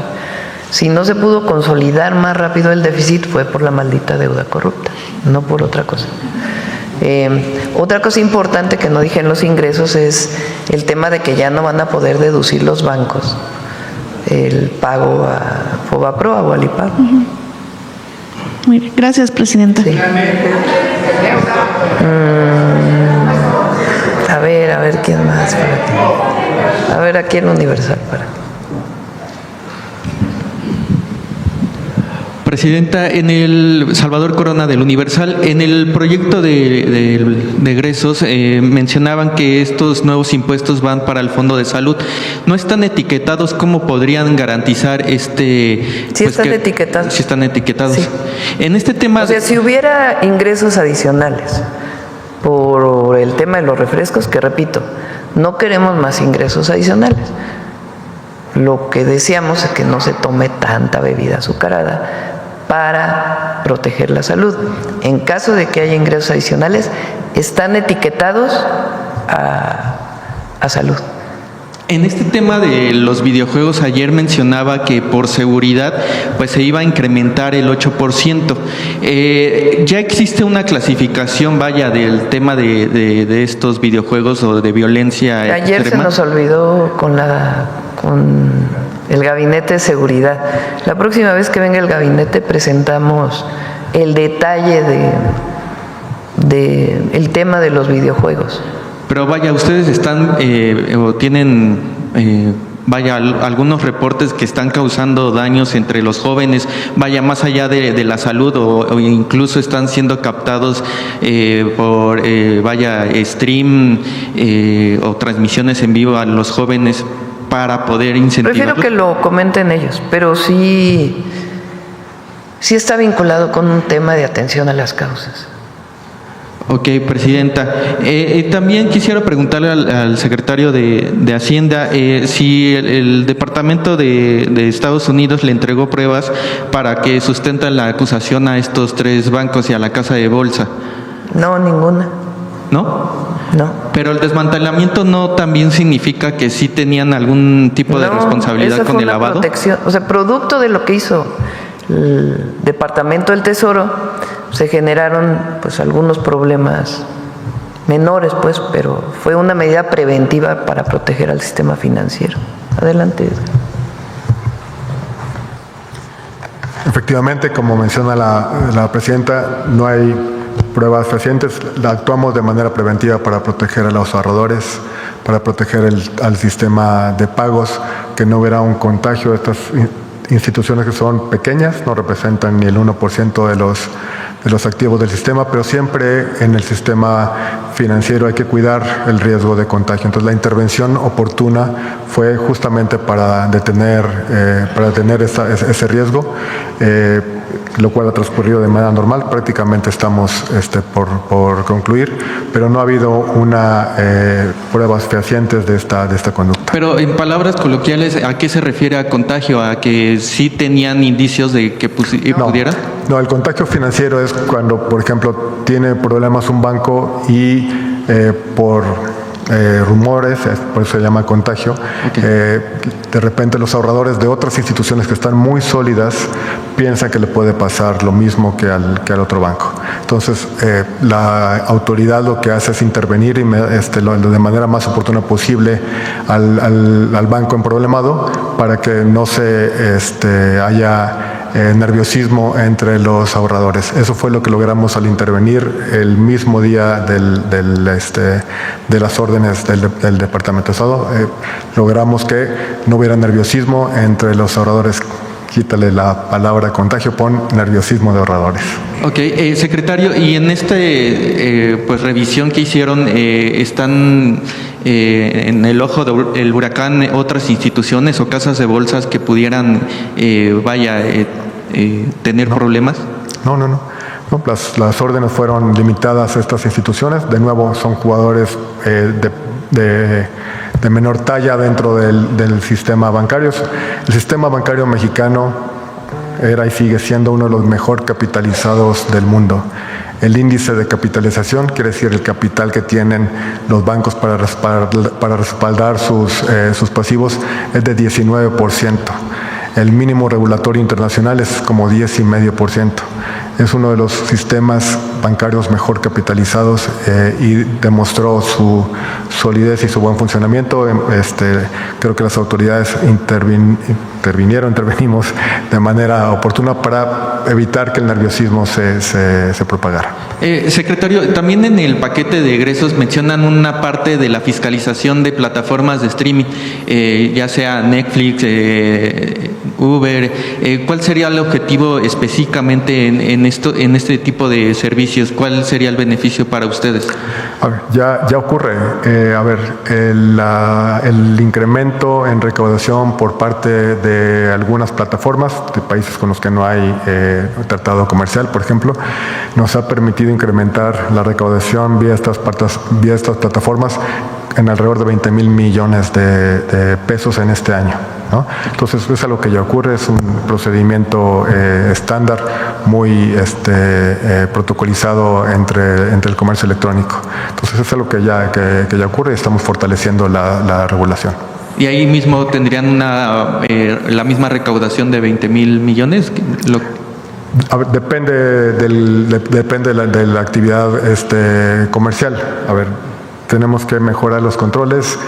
Si no se pudo consolidar más rápido el déficit fue por la maldita deuda corrupta, no por otra cosa. Otra cosa importante que no dije en los ingresos es el tema de que ya no van a poder deducir los bancos el pago a Fobaproa o al IPAB. Muy bien, gracias, presidenta. Sí. A ver, ¿quién más para ti? A ver, aquí en Universal para ti. Presidenta, en el Salvador Corona del Universal, en el proyecto de egresos mencionaban que estos nuevos impuestos van para el Fondo de Salud. ¿No están etiquetados? ¿Cómo podrían garantizar Sí, están etiquetados. Sí están etiquetados. Sí. En este tema... O sea, si hubiera ingresos adicionales por el tema de los refrescos, que repito, no queremos más ingresos adicionales. Lo que deseamos es que no se tome tanta bebida azucarada para proteger la salud. En caso de que haya ingresos adicionales, están etiquetados a salud. En este tema de los videojuegos, ayer mencionaba que por seguridad pues se iba a incrementar el 8%. Ya existe una clasificación, vaya, del tema de estos videojuegos o de violencia Ayer extrema. se nos olvidó con el gabinete de seguridad. La próxima vez que venga el gabinete presentamos el detalle de el tema de los videojuegos. Pero vaya, ustedes están o tienen vaya, algunos reportes que están causando daños entre los jóvenes, vaya, más allá de la salud o incluso están siendo captados por vaya, stream o transmisiones en vivo a los jóvenes para poder incentivar. Prefiero que lo comenten ellos, pero sí está vinculado con un tema de atención a las causas. Ok, presidenta. También quisiera preguntarle al secretario de Hacienda si el Departamento de Estados Unidos le entregó pruebas para que sustentan la acusación a estos 3 bancos y a la casa de bolsa. No, ninguna. ¿No? No. Pero el desmantelamiento no también significa que sí tenían algún tipo de responsabilidad esa fue con el una lavado. Protección, o sea, producto de lo que hizo el Departamento del Tesoro, se generaron pues algunos problemas menores, pues, pero fue una medida preventiva para proteger al sistema financiero. Adelante. Efectivamente, como menciona la presidenta, no hay pruebas fehacientes. Actuamos de manera preventiva para proteger a los ahorradores, para proteger al sistema de pagos, que no hubiera un contagio. Estas instituciones que son pequeñas no representan ni el 1% de los activos del sistema, pero siempre en el sistema financiero hay que cuidar el riesgo de contagio. Entonces la intervención oportuna fue justamente para detener ese riesgo, lo cual ha transcurrido de manera normal. Prácticamente estamos por concluir, pero no ha habido pruebas fehacientes de esta conducta. Pero en palabras coloquiales, ¿a qué se refiere a contagio? ¿A que sí tenían indicios de que pudiera? No, el contagio financiero es cuando, por ejemplo, tiene problemas un banco y por rumores, por eso se llama contagio, Okay. De repente los ahorradores de otras instituciones que están muy sólidas piensan que le puede pasar lo mismo que al otro banco. Entonces, la autoridad lo que hace es intervenir de manera más oportuna posible al banco emproblemado para que no se haya nerviosismo entre los ahorradores. Eso fue lo que logramos al intervenir el mismo día de las órdenes del Departamento de Estado. Logramos que no hubiera nerviosismo entre los ahorradores. Quítale la palabra contagio, pon nerviosismo de ahorradores. Ok, secretario, y en pues revisión que hicieron, ¿están en el ojo del huracán otras instituciones o casas de bolsas que pudieran, tener problemas? No. Las órdenes fueron limitadas a estas instituciones. De nuevo, son jugadores de menor talla dentro del sistema bancario. El sistema bancario mexicano era y sigue siendo uno de los mejor capitalizados del mundo. El índice de capitalización, quiere decir el capital que tienen los bancos para respaldar sus pasivos, es de 19%. El mínimo regulatorio internacional es como 10,5%. Es uno de los sistemas bancarios mejor capitalizados y demostró su solidez y su buen funcionamiento. Creo que las autoridades intervenimos de manera oportuna para evitar que el nerviosismo se propagara. Secretario, también en el paquete de egresos mencionan una parte de la fiscalización de plataformas de streaming, ya sea Netflix, Uber. ¿Cuál sería el objetivo específicamente en este tipo de servicios? ¿Cuál sería el beneficio para ustedes? A ver, ya ocurre. El incremento en recaudación por parte de algunas plataformas de países con los que no hay tratado comercial, por ejemplo, nos ha permitido incrementar la recaudación vía estas plataformas en alrededor de 20,000 millones de pesos en este año, ¿no? Entonces, es algo que ya ocurre, es un procedimiento estándar, muy protocolizado entre el comercio electrónico. Entonces, es algo que ya ocurre y estamos fortaleciendo la regulación. ¿Y ahí mismo tendrían la misma recaudación de 20,000 millones? A ver, depende de la actividad comercial. A ver, tenemos que mejorar los controles,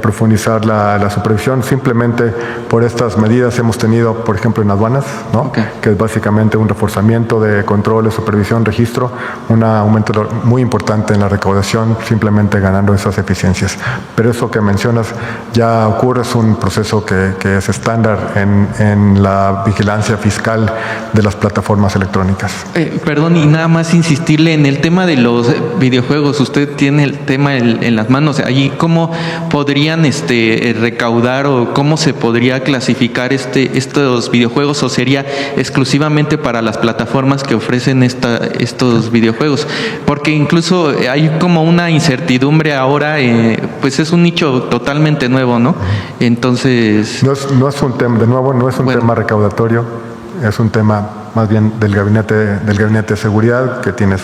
profundizar la supervisión. Simplemente por estas medidas hemos tenido, por ejemplo, en aduanas, ¿no? Okay. Que es básicamente un reforzamiento de controles, supervisión, registro, un aumento muy importante en la recaudación, simplemente ganando esas eficiencias. Pero eso que mencionas ya ocurre, es un proceso que es estándar en la vigilancia fiscal de las plataformas electrónicas. Perdón, y nada más insistirle en el tema de los videojuegos. Usted tiene el tema en las manos. Allí, ¿cómo podrían recaudar o cómo se podría clasificar estos videojuegos, o sería exclusivamente para las plataformas que ofrecen estos videojuegos? Porque incluso hay como una incertidumbre ahora, pues es un nicho totalmente nuevo, ¿no? Entonces... No es un tema, de nuevo, no es un tema recaudatorio, es un tema más bien del gabinete de seguridad, que tiene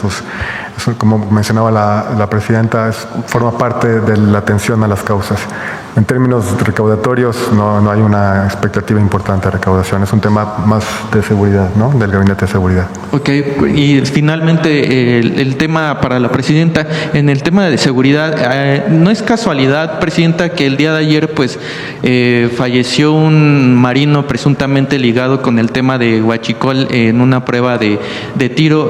como mencionaba la presidenta, forma parte de la atención a las causas. En términos recaudatorios no hay una expectativa importante de recaudación, es un tema más de seguridad, ¿no? Del gabinete de seguridad. Ok, y finalmente el tema para la presidenta, en el tema de seguridad, no es casualidad, presidenta, que el día de ayer pues falleció un marino presuntamente ligado con el tema de Huachicol en una prueba de tiro.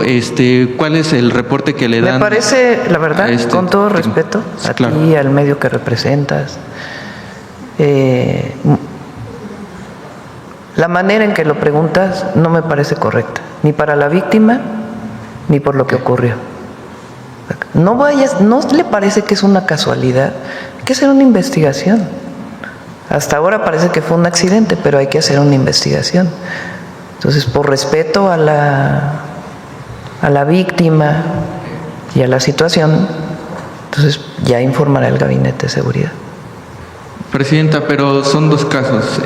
¿Cuál es el reporte que le dan? Me parece, la verdad, con todo respeto a claro. ti, al medio que representas, la manera en que lo preguntas no me parece correcta, ni para la víctima, ni por lo que ocurrió. ¿No le parece que es una casualidad? Hay que hacer una investigación. Hasta ahora parece que fue un accidente, pero hay que hacer una investigación. Entonces, por respeto a la víctima y a la situación, entonces ya informará el Gabinete de Seguridad. Presidenta, pero son dos casos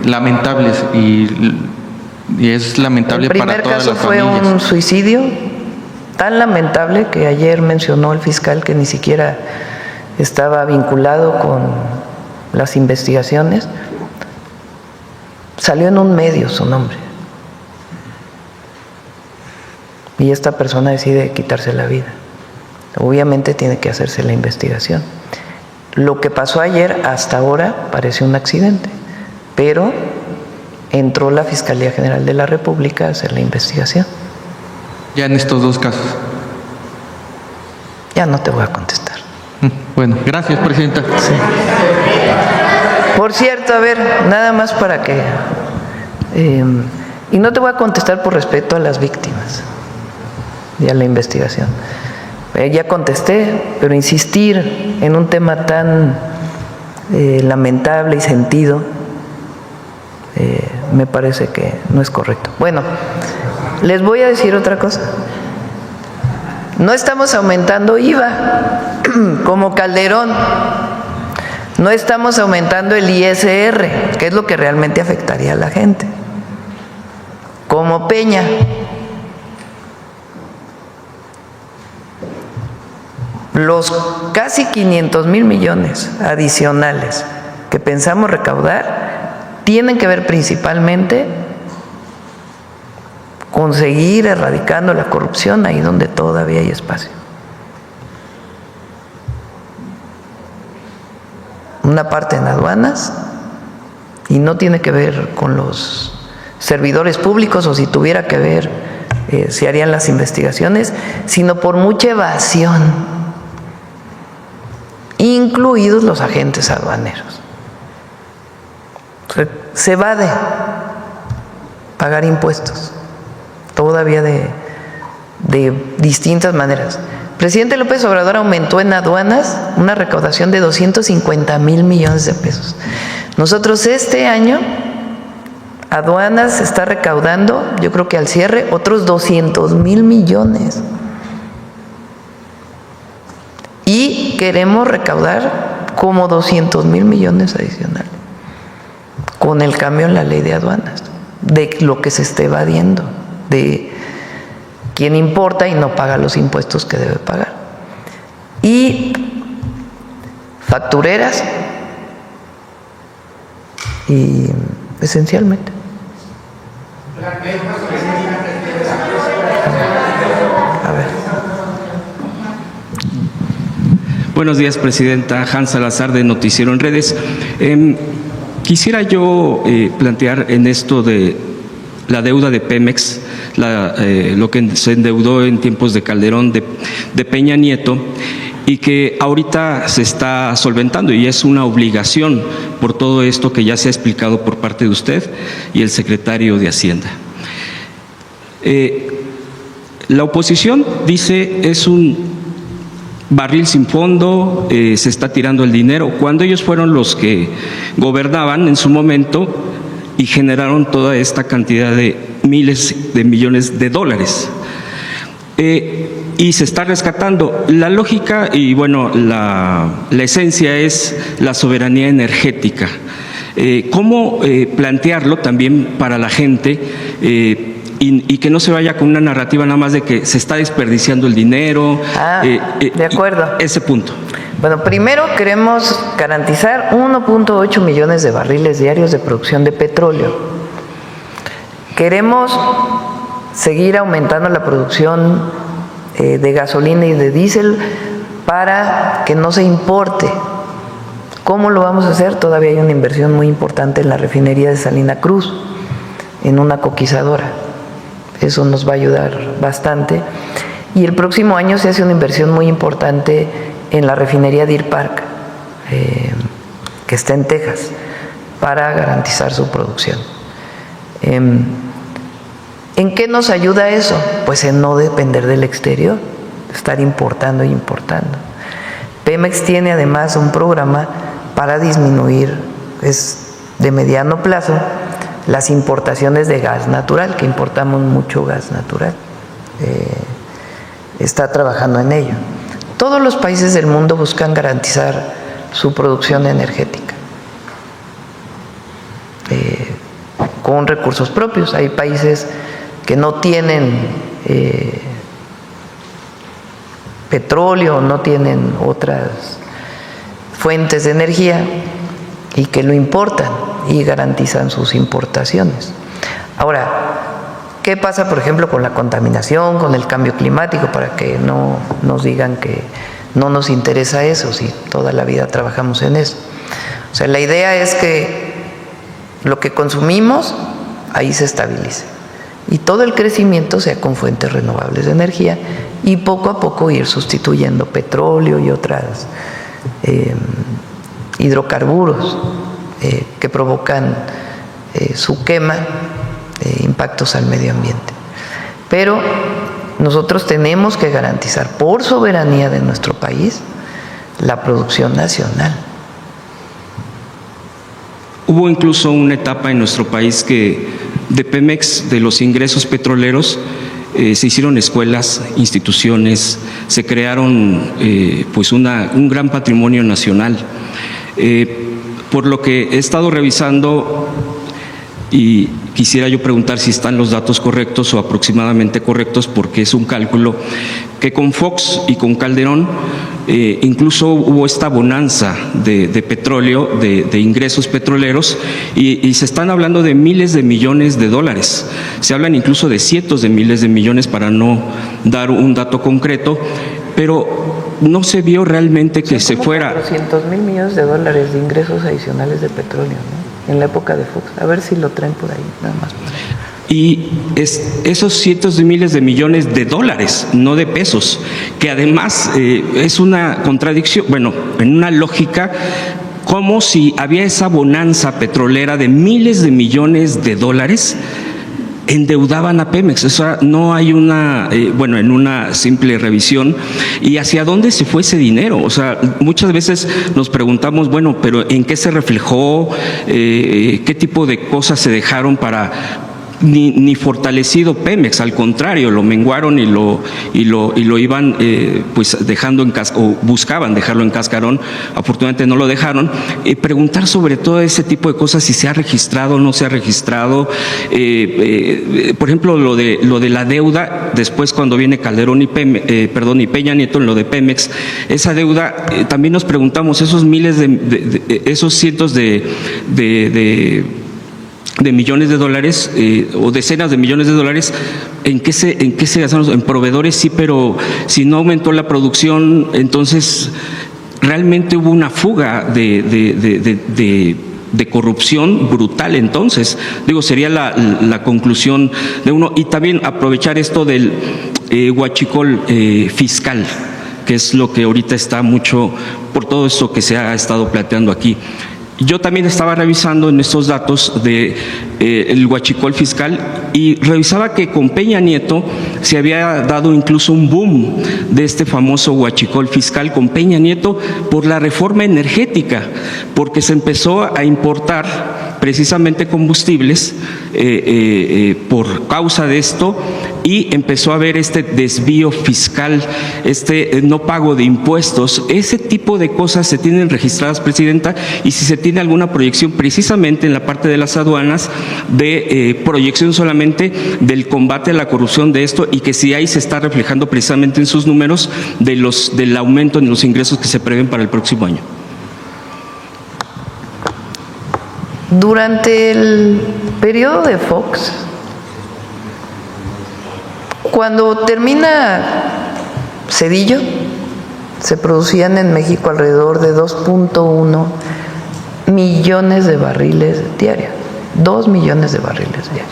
lamentables y es lamentable para todas las familias. El primer caso fue un suicidio tan lamentable que ayer mencionó el fiscal que ni siquiera estaba vinculado con las investigaciones. Salió en un medio su nombre. Y esta persona decide quitarse la vida. Obviamente tiene que hacerse la investigación. Lo que pasó ayer hasta ahora parece un accidente, pero entró la Fiscalía General de la República a hacer la investigación. Ya en estos dos casos. Ya no te voy a contestar. Bueno, gracias, presidenta. Sí. Por cierto, a ver, nada más para que... y no te voy a contestar por respeto a las víctimas y a la investigación. Ya contesté, pero insistir en un tema tan lamentable y sentido me parece que no es correcto. Bueno, les voy a decir otra cosa. No estamos aumentando IVA como Calderón. No estamos aumentando el ISR, que es lo que realmente afectaría a la gente, como Peña. Los casi 500,000 millones adicionales que pensamos recaudar tienen que ver principalmente con seguir erradicando la corrupción ahí donde todavía hay espacio. Una parte en aduanas, y no tiene que ver con los servidores públicos, o si tuviera que ver, se harían las investigaciones, sino por mucha evasión, incluidos los agentes aduaneros. Se evade pagar impuestos, todavía de distintas maneras. El presidente López Obrador aumentó en aduanas una recaudación de 250,000 millones de pesos. Nosotros este año, aduanas está recaudando, yo creo que al cierre, otros 200,000 millones. Y queremos recaudar como 200,000 millones adicionales con el cambio en la ley de aduanas, de lo que se esté evadiendo, de quien importa y no paga los impuestos que debe pagar. Y factureras, y esencialmente. A ver. Buenos días, Presidenta. Hans Salazar, de Noticiero en Redes. Quisiera yo plantear en esto de la deuda de Pemex, lo que se endeudó en tiempos de Calderón, de Peña Nieto, y que ahorita se está solventando, y es una obligación por todo esto que ya se ha explicado por parte de usted y el secretario de Hacienda. La oposición dice es un barril sin fondo, se está tirando el dinero, cuando ellos fueron los que gobernaban en su momento y generaron toda esta cantidad de miles de millones de dólares. Y se está rescatando. La lógica y bueno, la esencia es la soberanía energética. ¿Cómo plantearlo también para la gente y que no se vaya con una narrativa nada más de que se está desperdiciando el dinero? De acuerdo. Ese punto. Bueno, primero queremos garantizar 1.8 millones de barriles diarios de producción de petróleo. Queremos seguir aumentando la producción de gasolina y de diésel para que no se importe. ¿Cómo lo vamos a hacer? Todavía hay una inversión muy importante en la refinería de Salina Cruz, en una coquizadora. Eso nos va a ayudar bastante. Y el próximo año se hace una inversión muy importante en la refinería Deer Park, que está en Texas, para garantizar su producción. ¿En qué nos ayuda eso? Pues en no depender del exterior, estar importando e importando. Pemex tiene además un programa para disminuir, es de mediano plazo, las importaciones de gas natural, que importamos mucho gas natural. Está trabajando en ello. Todos los países del mundo buscan garantizar su producción energética con recursos propios. Hay países que no tienen petróleo, no tienen otras fuentes de energía y que lo importan y garantizan sus importaciones. Ahora, ¿qué pasa, por ejemplo, con la contaminación, con el cambio climático? Para que no nos digan que no nos interesa eso, si toda la vida trabajamos en eso. O sea, la idea es que lo que consumimos ahí se estabilice y todo el crecimiento sea con fuentes renovables de energía y poco a poco ir sustituyendo petróleo y otras hidrocarburos que provocan su quema, impactos al medio ambiente. Pero nosotros tenemos que garantizar por soberanía de nuestro país la producción nacional. Hubo incluso una etapa en nuestro país que de Pemex, de los ingresos petroleros, se hicieron escuelas, instituciones, se crearon pues un gran patrimonio nacional. Por lo que he estado revisando, y quisiera yo preguntar si están los datos correctos o aproximadamente correctos, porque es un cálculo que con Fox y con Calderón incluso hubo esta bonanza de petróleo, de ingresos petroleros, y se están hablando de miles de millones de dólares. Se hablan incluso de cientos de miles de millones, para no dar un dato concreto, pero no se vio realmente que se fuera. 400,000 millones de dólares de ingresos adicionales de petróleo, ¿no? En la época de Fox. A ver si lo traen por ahí, nada más. Y esos cientos de miles de millones de dólares, no de pesos, que además es una contradicción, bueno, en una lógica, como si había esa bonanza petrolera de miles de millones de dólares, endeudaban a Pemex. O sea, no hay una, bueno, en una simple revisión, y hacia dónde se fue ese dinero. O sea, muchas veces nos preguntamos, bueno, pero ¿en qué se reflejó? ¿Qué tipo de cosas se dejaron para...? Ni fortalecido Pemex, al contrario, lo menguaron y lo iban pues dejando o buscaban dejarlo en cascarón. Afortunadamente no lo dejaron. Preguntar sobre todo ese tipo de cosas, si se ha registrado o no se ha registrado. Por ejemplo, lo de la deuda, después cuando viene Calderón y Peña Nieto en lo de Pemex, esa deuda, también nos preguntamos, esos miles esos cientos de millones de dólares o decenas de millones de dólares, ¿en qué se gastaron? En proveedores, sí, pero si no aumentó la producción, entonces realmente hubo una fuga de corrupción brutal. Entonces, digo, sería la conclusión de uno. Y también aprovechar esto del huachicol fiscal, que es lo que ahorita está mucho por todo esto que se ha estado planteando aquí. Yo también estaba revisando en estos datos de el huachicol fiscal, y revisaba que con Peña Nieto se había dado incluso un boom de este famoso huachicol fiscal con Peña Nieto por la reforma energética, porque se empezó a importar precisamente combustibles por causa de esto, y empezó a haber este desvío fiscal, este no pago de impuestos. Ese tipo de cosas se tienen registradas, Presidenta, y si se tiene alguna proyección precisamente en la parte de las aduanas, de proyección solamente del combate a la corrupción de esto, y que si ahí se está reflejando precisamente en sus números del aumento en los ingresos que se prevén para el próximo año. Durante el periodo de Fox, cuando termina Cedillo, se producían en México alrededor de 2.1 millones de barriles diarios, 2 millones de barriles diarios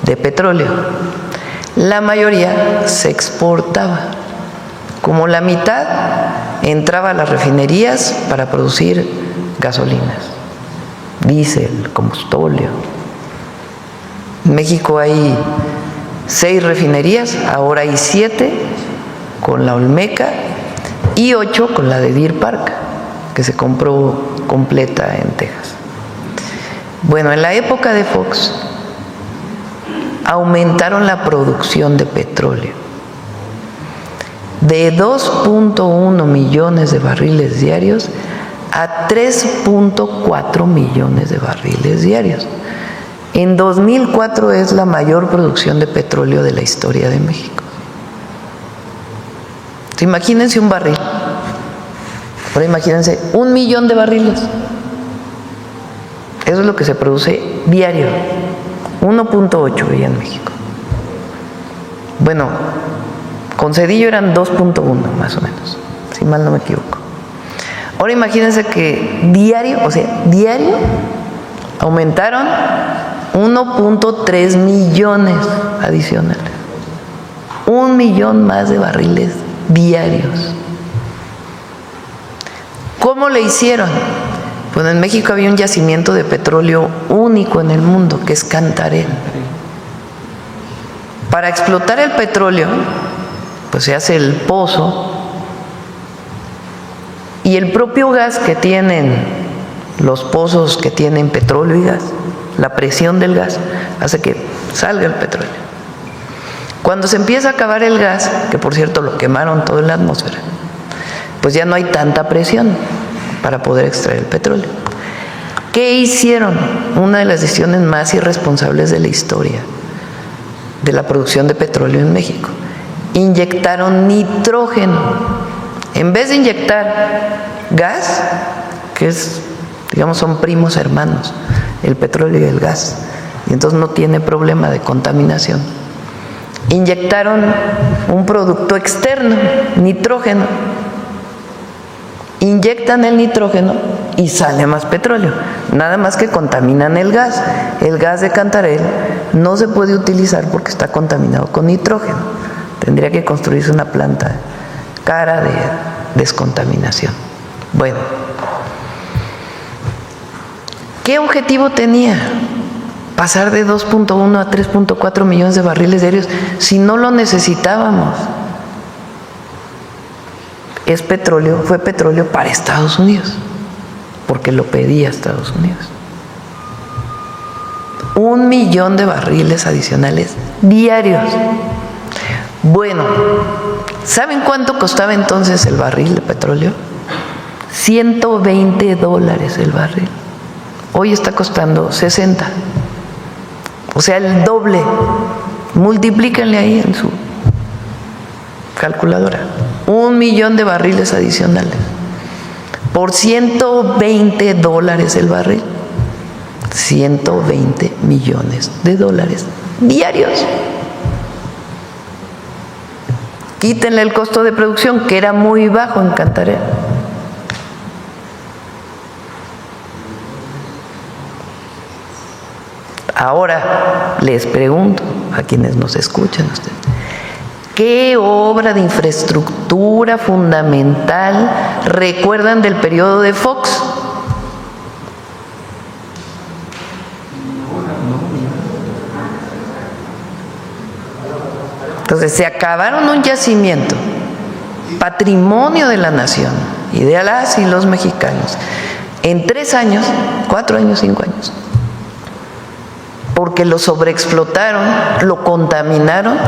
de petróleo. La mayoría se exportaba, como la mitad entraba a las refinerías para producir gasolinas, diésel, combustible. En México hay 6 refinerías, ahora hay 7 con la Olmeca y 8 con la de Deer Park, que se compró completa en Texas. Bueno, en la época de Fox aumentaron la producción de petróleo de 2.1 millones de barriles diarios a 3.4 millones de barriles diarios. En 2004 es la mayor producción de petróleo de la historia de México. Imagínense un barril. Ahora imagínense 1 millón de barriles. Eso es lo que se produce diario. 1.8 veía en México. Bueno, con Cedillo eran 2.1 más o menos, si mal no me equivoco. Ahora imagínense que diario aumentaron 1.3 millones adicionales. 1 millón más de barriles diarios. ¿Cómo le hicieron? Bueno, en México había un yacimiento de petróleo único en el mundo, que es Cantarell. Para explotar el petróleo, pues se hace el pozo, y el propio gas que tienen los pozos que tienen petróleo y gas, la presión del gas hace que salga el petróleo. Cuando se empieza a acabar el gas, que por cierto lo quemaron todo en la atmósfera, pues ya no hay tanta presión para poder extraer el petróleo. ¿Qué hicieron? Una de las decisiones más irresponsables de la historia de la producción de petróleo en México. Inyectaron nitrógeno. En vez de inyectar gas, que es, digamos, son primos hermanos, el petróleo y el gas, y entonces no tiene problema de contaminación. Inyectaron un producto externo, nitrógeno. Inyectan el nitrógeno y sale más petróleo. Nada más que contaminan el gas. El gas de Cantarell no se puede utilizar porque está contaminado con nitrógeno. Tendría que construirse una planta cara de descontaminación. Bueno, ¿qué objetivo tenía? Pasar de 2.1 a 3.4 millones de barriles diarios si no lo necesitábamos. Es petróleo, fue petróleo para Estados Unidos, porque lo pedía Estados Unidos. 1 millón de barriles adicionales diarios. Bueno, ¿saben cuánto costaba entonces el barril de petróleo? $120 el barril. Hoy está costando 60. O sea, el doble. Multiplíquenle ahí en su calculadora. 1 millón de barriles adicionales. Por $120 el barril. 120 millones de dólares diarios. Quítenle el costo de producción, que era muy bajo en Cantarell. Ahora les pregunto a quienes nos escuchan ustedes, ¿qué obra de infraestructura fundamental recuerdan del periodo de Fox? Entonces se acabaron un yacimiento, patrimonio de la nación y de las y los mexicanos, en 3 años, 4 años, 5 años. Porque lo sobreexplotaron, lo contaminaron,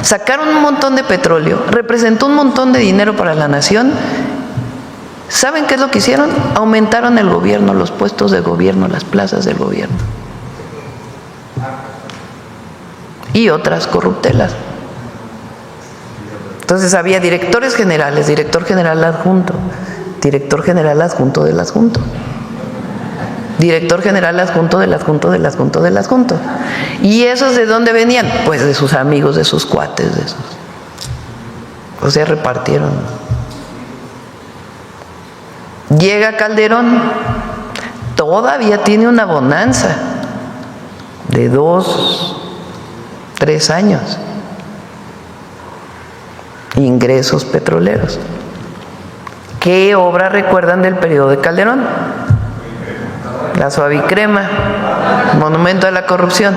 sacaron un montón de petróleo, representó un montón de dinero para la nación. ¿Saben qué es lo que hicieron? Aumentaron el gobierno, los puestos de gobierno, las plazas del gobierno. Y otras corruptelas. Entonces había directores generales, director general adjunto, director general adjunto del adjunto, director general adjunto del adjunto del adjunto del adjunto. ¿Y esos de dónde venían? Pues de sus amigos, de sus cuates, de esos. O sea, repartieron. Llega Calderón, todavía tiene una bonanza de 2, 3 años. Ingresos petroleros. ¿Qué obra recuerdan del periodo de Calderón? La Suavicrema, monumento a la corrupción,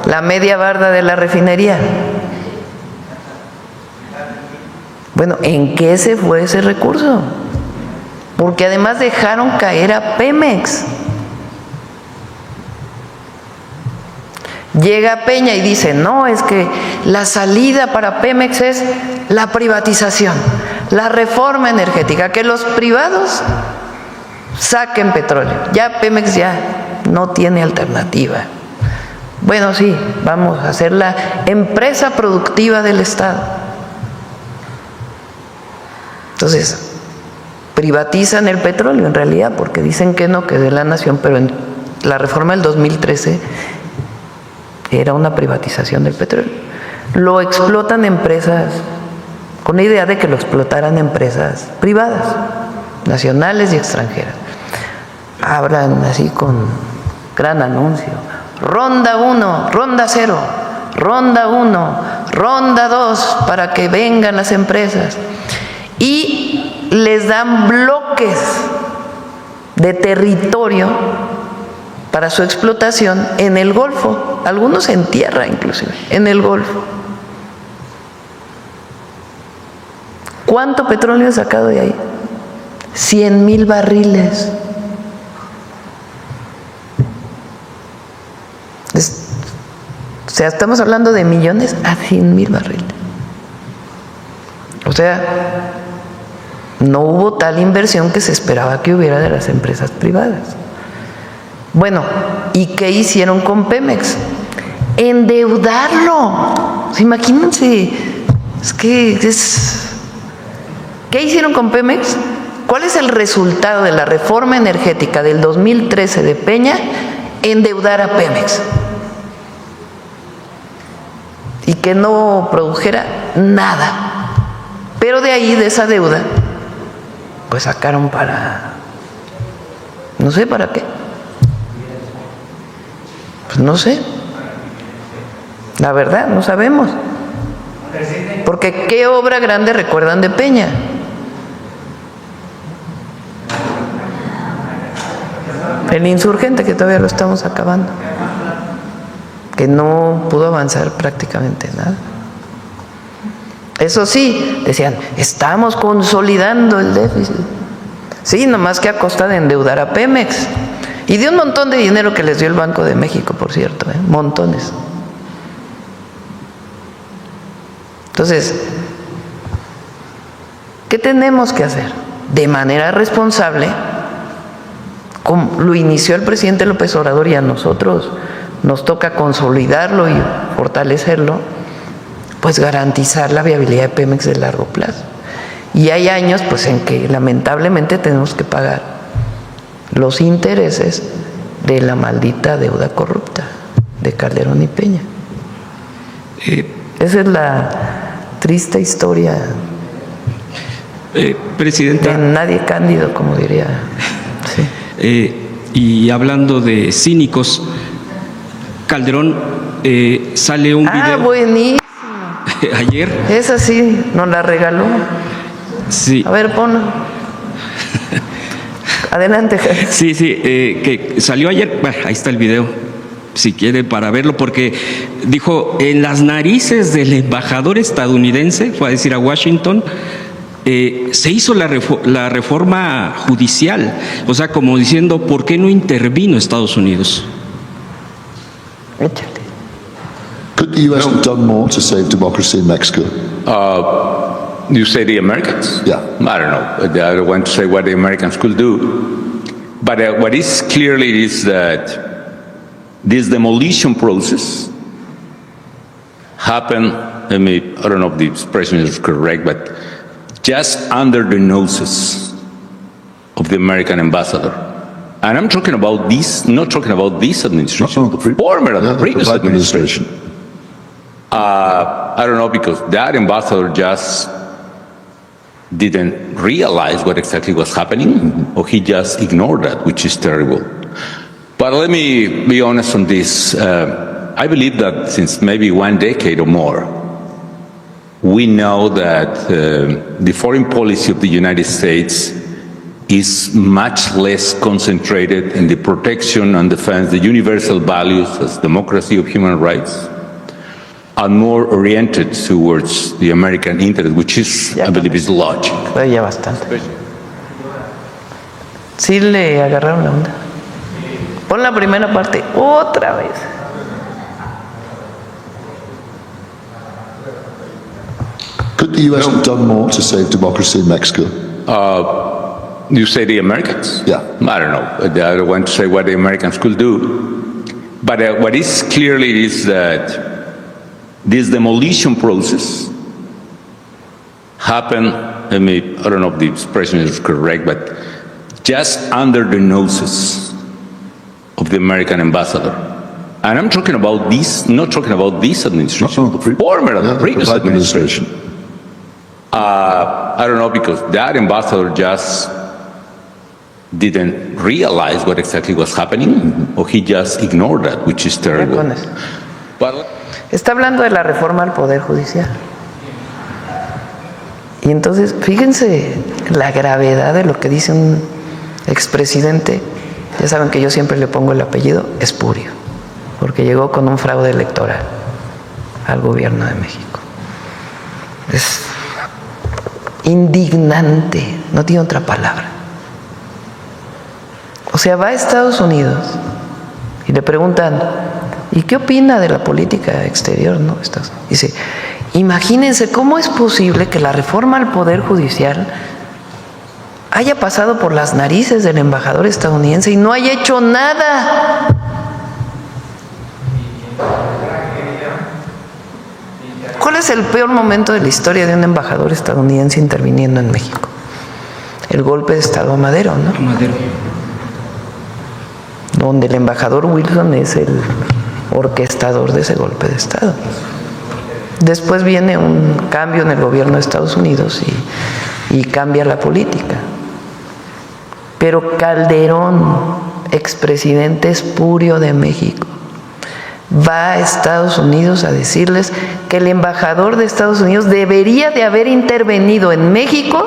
la media barda de la refinería. Bueno, ¿en qué se fue ese recurso? Porque además dejaron caer a Pemex. Llega Peña y dice, no, es que la salida para Pemex es la privatización, la reforma energética, que los privados saquen petróleo. Ya Pemex ya no tiene alternativa. Bueno, sí, vamos a hacer la empresa productiva del Estado. Entonces, privatizan el petróleo en realidad, porque dicen que no, que es de la nación, pero en la reforma del 2013 era una privatización del petróleo. Lo explotan empresas, con la idea de que lo explotaran empresas privadas, nacionales y extranjeras. Hablan así con gran anuncio. Ronda 1, ronda 0, ronda 1, ronda 2, para que vengan las empresas. Y les dan bloques de territorio para su explotación en el Golfo, algunos en tierra inclusive, en el Golfo. ¿Cuánto petróleo es sacado de ahí? 100,000 barriles. O sea, estamos hablando de millones a 100,000 barriles. O sea, no hubo tal inversión que se esperaba que hubiera de las empresas privadas. Bueno, ¿y qué hicieron con Pemex? Endeudarlo. Pues imagínense, ¿qué hicieron con Pemex? ¿Cuál es el resultado de la reforma energética del 2013 de Peña? Endeudar a Pemex. Y que no produjera nada. Pero de ahí, de esa deuda, pues sacaron para, no sé para qué. Pues no sé. La verdad, no sabemos. Porque ¿qué obra grande recuerdan de Peña? El Insurgente, que todavía lo estamos acabando, que no pudo avanzar prácticamente nada. Eso sí, decían, estamos consolidando el déficit. Sí, nomás que a costa de endeudar a Pemex. Y de un montón de dinero que les dio el Banco de México, por cierto, montones. Entonces, ¿qué tenemos que hacer? De manera responsable, como lo inició el presidente López Obrador, y a nosotros nos toca consolidarlo y fortalecerlo, pues garantizar la viabilidad de Pemex de largo plazo. Y hay años pues en que lamentablemente tenemos que pagar los intereses de la maldita deuda corrupta de Calderón y Peña. Esa es la triste historia Presidenta, de nadie cándido, como diría. Sí. y hablando de cínicos, Calderón sale un video Buenísimo. ayer. Esa sí, nos la regaló. Sí. A ver, ponlo. Adelante, Jaime. Sí, que salió ayer, bueno, ahí está el video, si quiere para verlo, porque dijo, en las narices del embajador estadounidense, fue a decir a Washington, se hizo la reforma judicial, o sea, como diciendo, ¿por qué no intervino Estados Unidos? Échale. Could the U.S. have done more to save democracy in Mexico? You say the Americans? Yeah. I don't know. I don't want to say what the Americans could do. But what is clearly is that this demolition process happened, I don't know if the expression is correct, but just under the noses of the American ambassador. And I'm talking about this, not talking about this administration, the previous right administration. I don't know, because that ambassador just didn't realize what exactly was happening, or he just ignored that, which is terrible. But let me be honest on this. I believe that since maybe 1 decade or more, we know that the foreign policy of the United States is much less concentrated in the protection and defense, the universal values as democracy of human rights, and more oriented towards the American interest, which is, I believe, is logic. Fue ya bastante. Sí le agarraron la onda. Pon la primera parte otra vez. Could the U.S. have done more to save democracy in Mexico? You say the Americans? Yeah. I don't know. I don't want to say what the Americans could do. But what is clearly is that this demolition process happened, I don't know if the expression is correct, but just under the noses of the American ambassador. And I'm talking about this, not talking about this administration, the previous right administration. I don't know, because that ambassador just didn't realize what exactly was happening, or he just ignored that, which is terrible. con eso. But Está hablando de la reforma al Poder Judicial. Y entonces, fíjense la gravedad de lo que dice un expresidente. Ya saben que yo siempre le pongo el apellido Espurio, porque llegó con un fraude electoral al gobierno de México. Es indignante, no tiene otra palabra. O sea, va a Estados Unidos y le preguntan, ¿y qué opina de la política exterior? ¿No? Dice, imagínense cómo es posible que la reforma al Poder Judicial haya pasado por las narices del embajador estadounidense y no haya hecho nada. ¿Cuál es el peor momento de la historia de un embajador estadounidense interviniendo en México? El golpe de Estado a Madero, ¿no? Madero. Donde el embajador Wilson es el orquestador de ese golpe de Estado. Después viene un cambio en el gobierno de Estados Unidos y cambia la política. Pero Calderón, expresidente espurio de México, va a Estados Unidos a decirles que el embajador de Estados Unidos debería de haber intervenido en México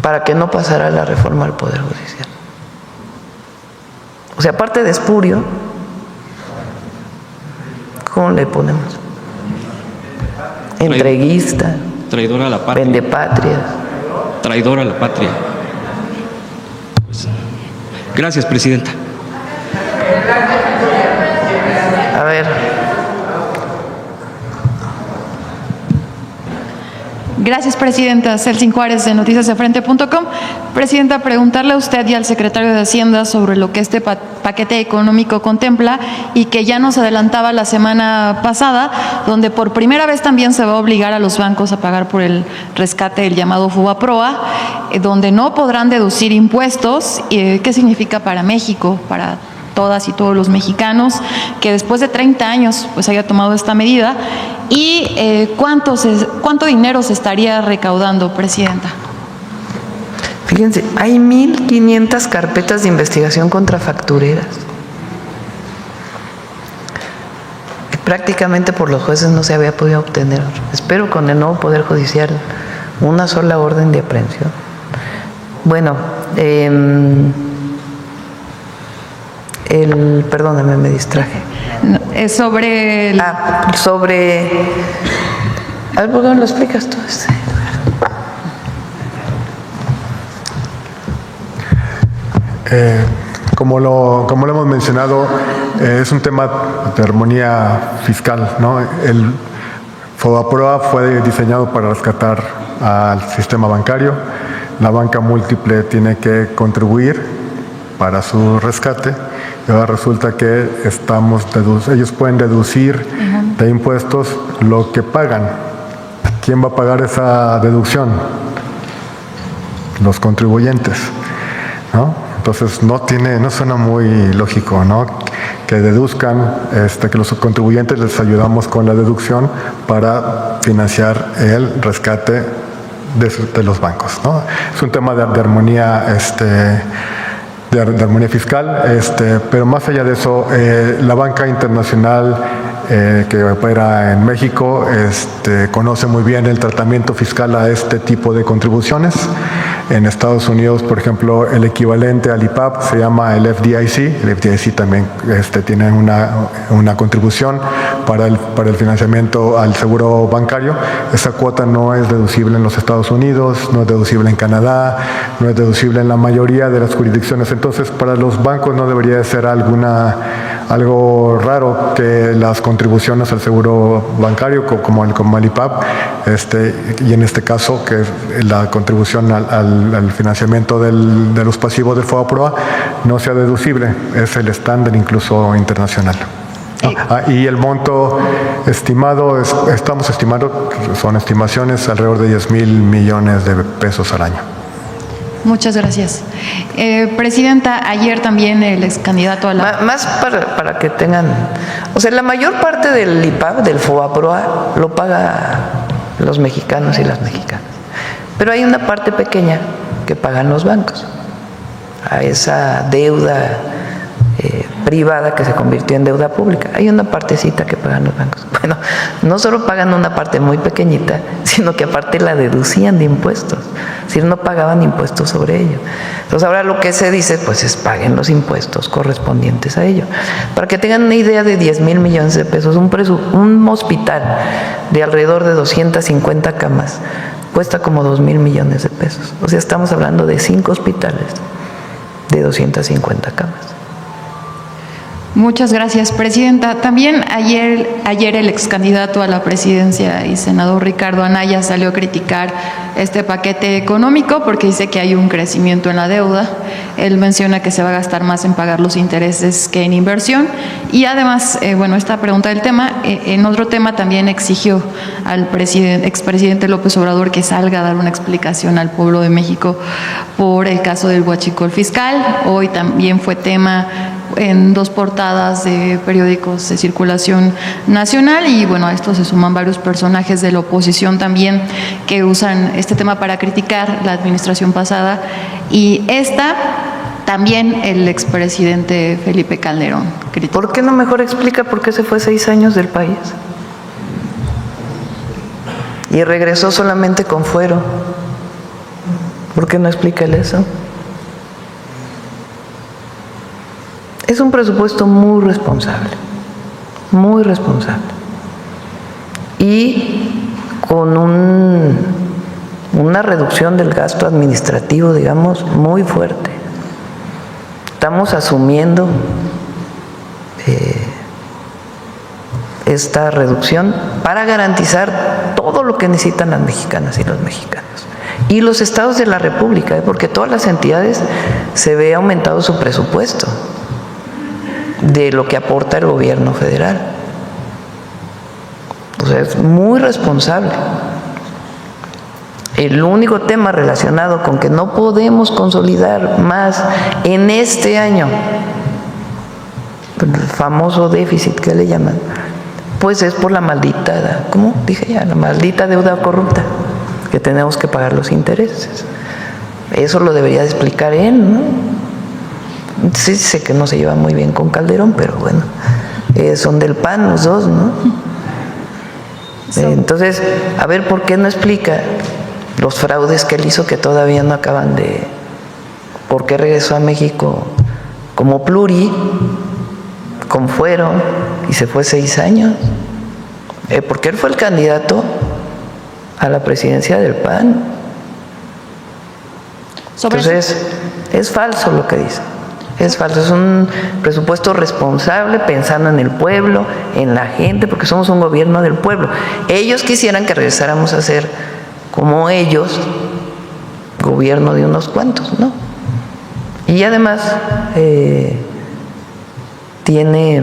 para que no pasara la reforma al Poder Judicial. O sea, aparte de espurio, ¿cómo le ponemos? Entreguista, Traidor a la patria. vendepatrias. Traidor a la patria. Gracias, presidenta. A ver. Gracias, presidenta. Celsin Juárez, de noticiasdefrente.com. Presidenta, preguntarle a usted y al secretario de Hacienda sobre lo que este paquete económico contempla y que ya nos adelantaba la semana pasada, donde por primera vez también se va a obligar a los bancos a pagar por el rescate del llamado FOBAPROA, donde no podrán deducir impuestos. ¿Qué significa para México, para todas y todos los mexicanos, que después de 30 años pues haya tomado esta medida? ¿Y cuánto dinero se estaría recaudando, presidenta? Fíjense, hay 1,500 carpetas de investigación contra factureras. Prácticamente por los jueces no se había podido obtener. Espero con el nuevo Poder Judicial una sola orden de aprehensión. Bueno, perdóname, me distraje. Es sobre el... sobre... A ver, ¿por qué no lo explicas tú? Como lo hemos mencionado, es un tema de armonía fiscal, ¿no? El FOBAPROA fue diseñado para rescatar al sistema bancario. La banca múltiple tiene que contribuir para su rescate. Y ahora resulta que ellos pueden deducir de impuestos lo que pagan. ¿Quién va a pagar esa deducción? Los contribuyentes, ¿no? Entonces no suena muy lógico, ¿no? Que deduzcan, que los contribuyentes les ayudamos con la deducción para financiar el rescate de los bancos, ¿no? Es un tema de armonía, de armonía fiscal, pero más allá de eso, la banca internacional que opera en México conoce muy bien el tratamiento fiscal a este tipo de contribuciones. En Estados Unidos, por ejemplo, el equivalente al IPAP se llama el FDIC. El FDIC también tiene una contribución para el financiamiento al seguro bancario. Esa cuota no es deducible en los Estados Unidos, no es deducible en Canadá, no es deducible en la mayoría de las jurisdicciones. Entonces, para los bancos no debería de ser algo raro que las contribuciones al seguro bancario, como el IPAP, y en este caso que la contribución al financiamiento de los pasivos del FOBAPROA no sea deducible, es el estándar incluso internacional. Y el monto estimado, estamos estimando, son estimaciones alrededor de 10,000 millones de pesos al año. Muchas gracias. Presidenta, ayer también el ex candidato a la... Más para que tengan... O sea, la mayor parte del IPAP, del FOBAPROA, lo paga los mexicanos y las mexicanas. Pero hay una parte pequeña que pagan los bancos. A esa deuda privada que se convirtió en deuda pública. Hay una partecita que pagan los bancos. Bueno, no solo pagan una parte muy pequeñita, sino que aparte la deducían de impuestos. Es decir, no pagaban impuestos sobre ello. Entonces ahora lo que se dice, pues es paguen los impuestos correspondientes a ello. Para que tengan una idea de 10,000 millones de pesos, un hospital de alrededor de 250 camas cuesta como 2,000 millones de pesos. O sea, estamos hablando de 5 hospitales de 250 camas. Muchas gracias, Presidenta. También ayer el ex candidato a la presidencia y senador Ricardo Anaya salió a criticar este paquete económico porque dice que hay un crecimiento en la deuda. Él menciona que se va a gastar más en pagar los intereses que en inversión. Y además, esta pregunta del tema, en otro tema también exigió al expresidente López Obrador que salga a dar una explicación al pueblo de México por el caso del huachicol fiscal. Hoy también fue tema en 2 portadas de periódicos de circulación nacional y a esto se suman varios personajes de la oposición también que usan este tema para criticar la administración pasada y también el expresidente Felipe Calderón criticó. ¿Por qué no mejor explica por qué se fue 6 años del país? Y regresó solamente con fuero. ¿Por qué no explica él eso? Es un presupuesto muy responsable y con una reducción del gasto administrativo, digamos, muy fuerte. Estamos asumiendo esta reducción para garantizar todo lo que necesitan las mexicanas y los mexicanos. Y los estados de la República, porque todas las entidades se ve aumentado su presupuesto de lo que aporta el gobierno federal. O sea, es muy responsable. El único tema relacionado con que no podemos consolidar más en este año, el famoso déficit que le llaman, pues es por la maldita, ¿cómo dije ya? La maldita deuda corrupta, que tenemos que pagar los intereses. Eso lo debería de explicar él, ¿no? Sí, sé que no se lleva muy bien con Calderón, pero son del PAN los dos, ¿no? Entonces, a ver, ¿por qué no explica los fraudes que él hizo que todavía no acaban de... ¿Por qué regresó a México como pluri, con fuero, y se fue 6 años? Porque él fue el candidato a la presidencia del PAN. Entonces, es falso lo que dice. Es falso, es un presupuesto responsable, pensando en el pueblo, en la gente, porque somos un gobierno del pueblo. Ellos quisieran que regresáramos a ser como ellos, gobierno de unos cuantos, ¿no? Y además tiene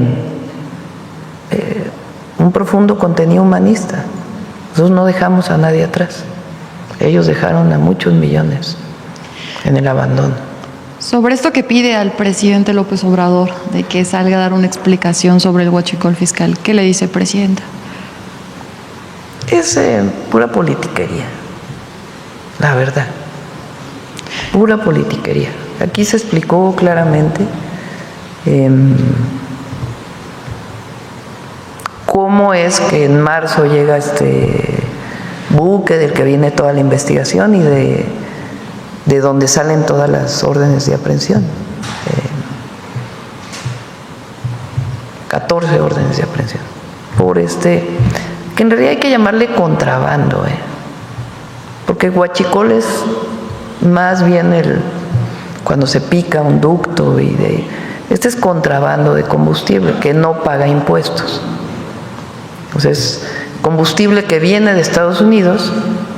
un profundo contenido humanista. Nosotros no dejamos a nadie atrás. Ellos dejaron a muchos millones en el abandono. Sobre esto que pide al presidente López Obrador de que salga a dar una explicación sobre el huachicol fiscal, ¿qué le dice, Presidenta? Es pura politiquería, la verdad. Pura politiquería. Aquí se explicó claramente cómo es que en marzo llega este buque del que viene toda la investigación y de donde salen todas las órdenes de aprehensión. 14 órdenes de aprehensión por que en realidad hay que llamarle contrabando, porque huachicol es más bien cuando se pica un ducto este es contrabando de combustible que no paga impuestos. Entonces, combustible que viene de Estados Unidos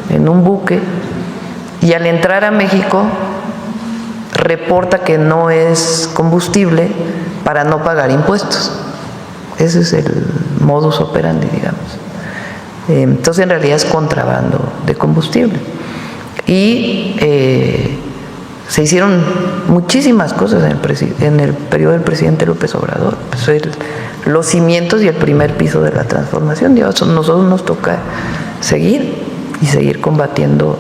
en un buque y al entrar a México reporta que no es combustible para no pagar impuestos. Ese es el modus operandi, digamos. Entonces, en realidad es contrabando de combustible. Y se hicieron muchísimas cosas en el periodo del presidente López Obrador. Pues los cimientos y el primer piso de la transformación. Nosotros nos toca seguir combatiendo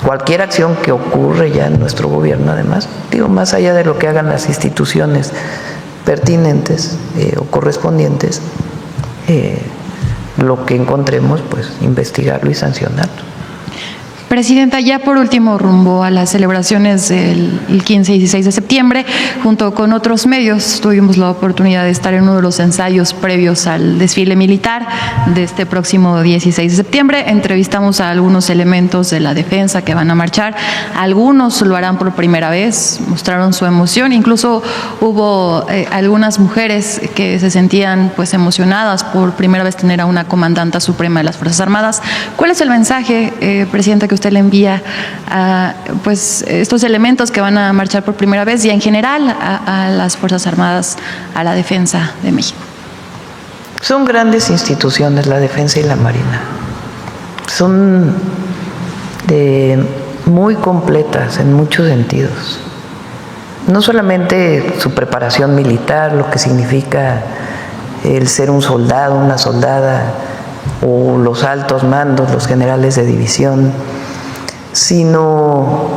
cualquier acción que ocurre ya en nuestro gobierno, además, más allá de lo que hagan las instituciones pertinentes o correspondientes, lo que encontremos, pues investigarlo y sancionarlo. Presidenta, ya por último, rumbo a las celebraciones del 15 y 16 de septiembre, junto con otros medios, tuvimos la oportunidad de estar en uno de los ensayos previos al desfile militar de este próximo 16 de septiembre. Entrevistamos a algunos elementos de la defensa que van a marchar. Algunos lo harán por primera vez, mostraron su emoción. Incluso hubo algunas mujeres que se sentían pues emocionadas por primera vez tener a una comandanta suprema de las Fuerzas Armadas. ¿Cuál es el mensaje, Presidenta, que usted le envía a pues, estos elementos que van a marchar por primera vez y en general a las Fuerzas Armadas, a la defensa de México? Son grandes instituciones la defensa y la Marina. Son muy completas en muchos sentidos. No solamente su preparación militar, lo que significa el ser un soldado, una soldada, o los altos mandos, los generales de división, sino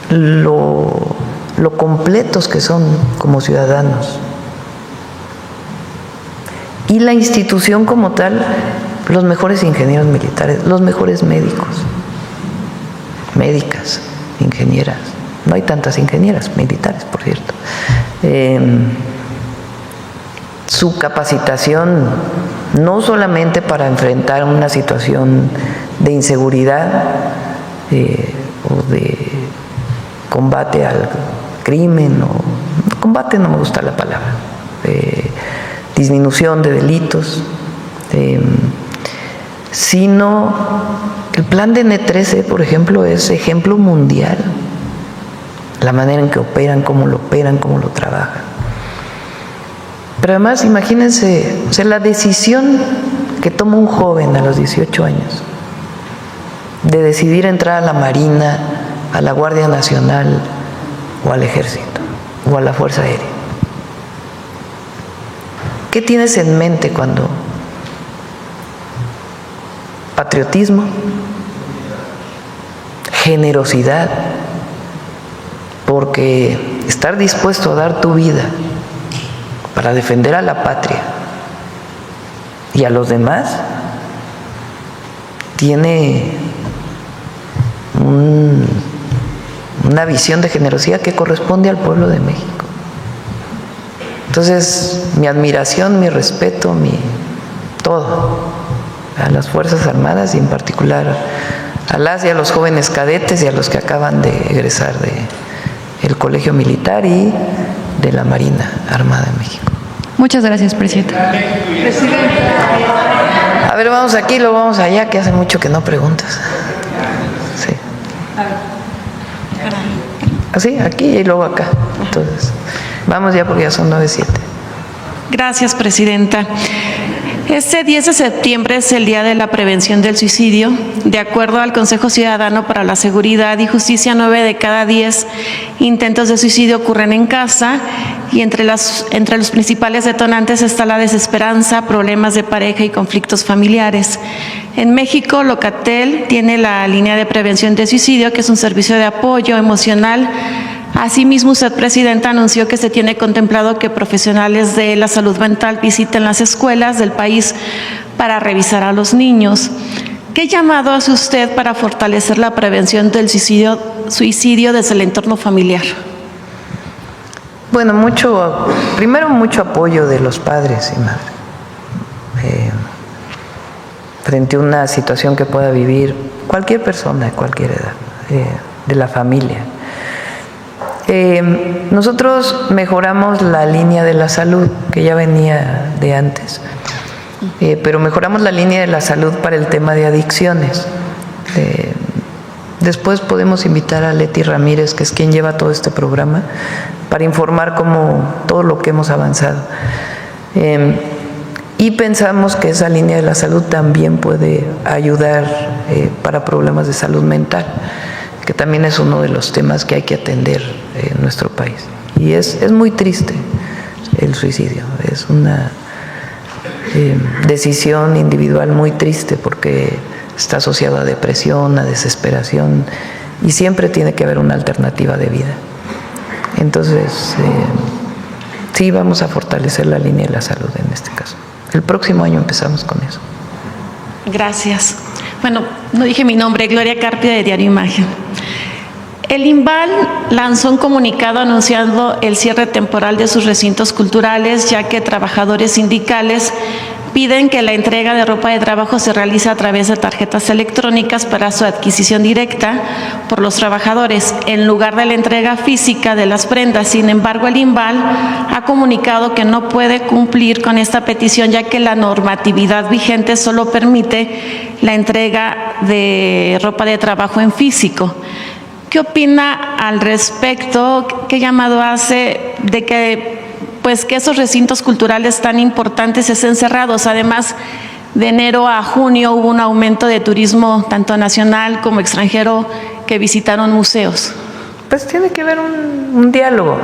lo completos que son como ciudadanos. Y la institución como tal, los mejores ingenieros militares, los mejores médicos, médicas, ingenieras. No hay tantas ingenieras militares, por cierto. Su capacitación no solamente para enfrentar una situación de inseguridad o de combate al crimen, o combate no me gusta la palabra, disminución de delitos, sino el plan de N13, por ejemplo, es ejemplo mundial, la manera en que operan, cómo lo trabajan. Pero además, imagínense, o sea, la decisión que toma un joven a los 18 años de decidir entrar a la Marina, a la Guardia Nacional o al Ejército o a la Fuerza Aérea. ¿Qué tienes en mente cuando? Patriotismo, generosidad, porque estar dispuesto a dar tu vida para defender a la patria y a los demás tiene una visión de generosidad que corresponde al pueblo de México. Entonces, mi admiración, mi respeto, todo a las Fuerzas Armadas y en particular a las y a los jóvenes cadetes y a los que acaban de egresar del Colegio Militar y de la Marina Armada de México. Muchas gracias, Presidenta. A ver, vamos aquí, luego vamos allá, que hace mucho que no preguntas. Sí. Así, aquí y luego acá. Entonces, vamos ya porque ya son 9:07. Gracias, Presidenta. Este 10 de septiembre es el Día de la Prevención del Suicidio. De acuerdo al Consejo Ciudadano para la Seguridad y Justicia, 9 de cada 10 intentos de suicidio ocurren en casa y entre los principales detonantes está la desesperanza, problemas de pareja y conflictos familiares. En México, Locatel tiene la línea de prevención de suicidio, que es un servicio de apoyo emocional. Asimismo, usted, Presidenta, anunció que se tiene contemplado que profesionales de la salud mental visiten las escuelas del país para revisar a los niños. ¿Qué llamado hace usted para fortalecer la prevención del suicidio desde el entorno familiar? Bueno, primero mucho apoyo de los padres y madres frente a una situación que pueda vivir cualquier persona de cualquier edad, de la familia. Nosotros mejoramos la línea de la salud, que ya venía de antes, pero mejoramos la línea de la salud para el tema de adicciones. Después podemos invitar a Leti Ramírez, que es quien lleva todo este programa, para informar todo lo que hemos avanzado. Y pensamos que esa línea de la salud también puede ayudar para problemas de salud mental, que también es uno de los temas que hay que atender en nuestro país. Y es muy triste el suicidio, es una decisión individual muy triste porque está asociado a depresión, a desesperación, y siempre tiene que haber una alternativa de vida. Entonces, sí vamos a fortalecer la línea de la salud en este caso. El próximo año empezamos con eso. Gracias. Bueno, no dije mi nombre, Gloria Carpia de Diario Imagen. El INVAL lanzó un comunicado anunciando el cierre temporal de sus recintos culturales, ya que trabajadores sindicales piden que la entrega de ropa de trabajo se realice a través de tarjetas electrónicas para su adquisición directa por los trabajadores, en lugar de la entrega física de las prendas. Sin embargo, el INVAL ha comunicado que no puede cumplir con esta petición, ya que la normatividad vigente solo permite la entrega de ropa de trabajo en físico. ¿Qué opina al respecto? ¿Qué llamado hace de que esos recintos culturales tan importantes estén cerrados? Además, de enero a junio hubo un aumento de turismo tanto nacional como extranjero que visitaron museos. Pues tiene que haber un diálogo.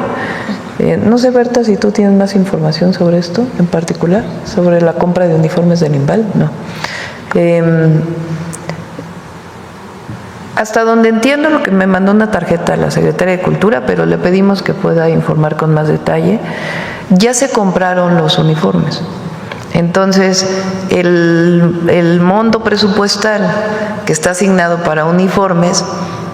No sé, Berta, si tú tienes más información sobre esto en particular, sobre la compra de uniformes del INVAL. No. Hasta donde entiendo, lo que me mandó una tarjeta a la Secretaría de Cultura, pero le pedimos que pueda informar con más detalle, ya se compraron los uniformes. Entonces, el monto presupuestal que está asignado para uniformes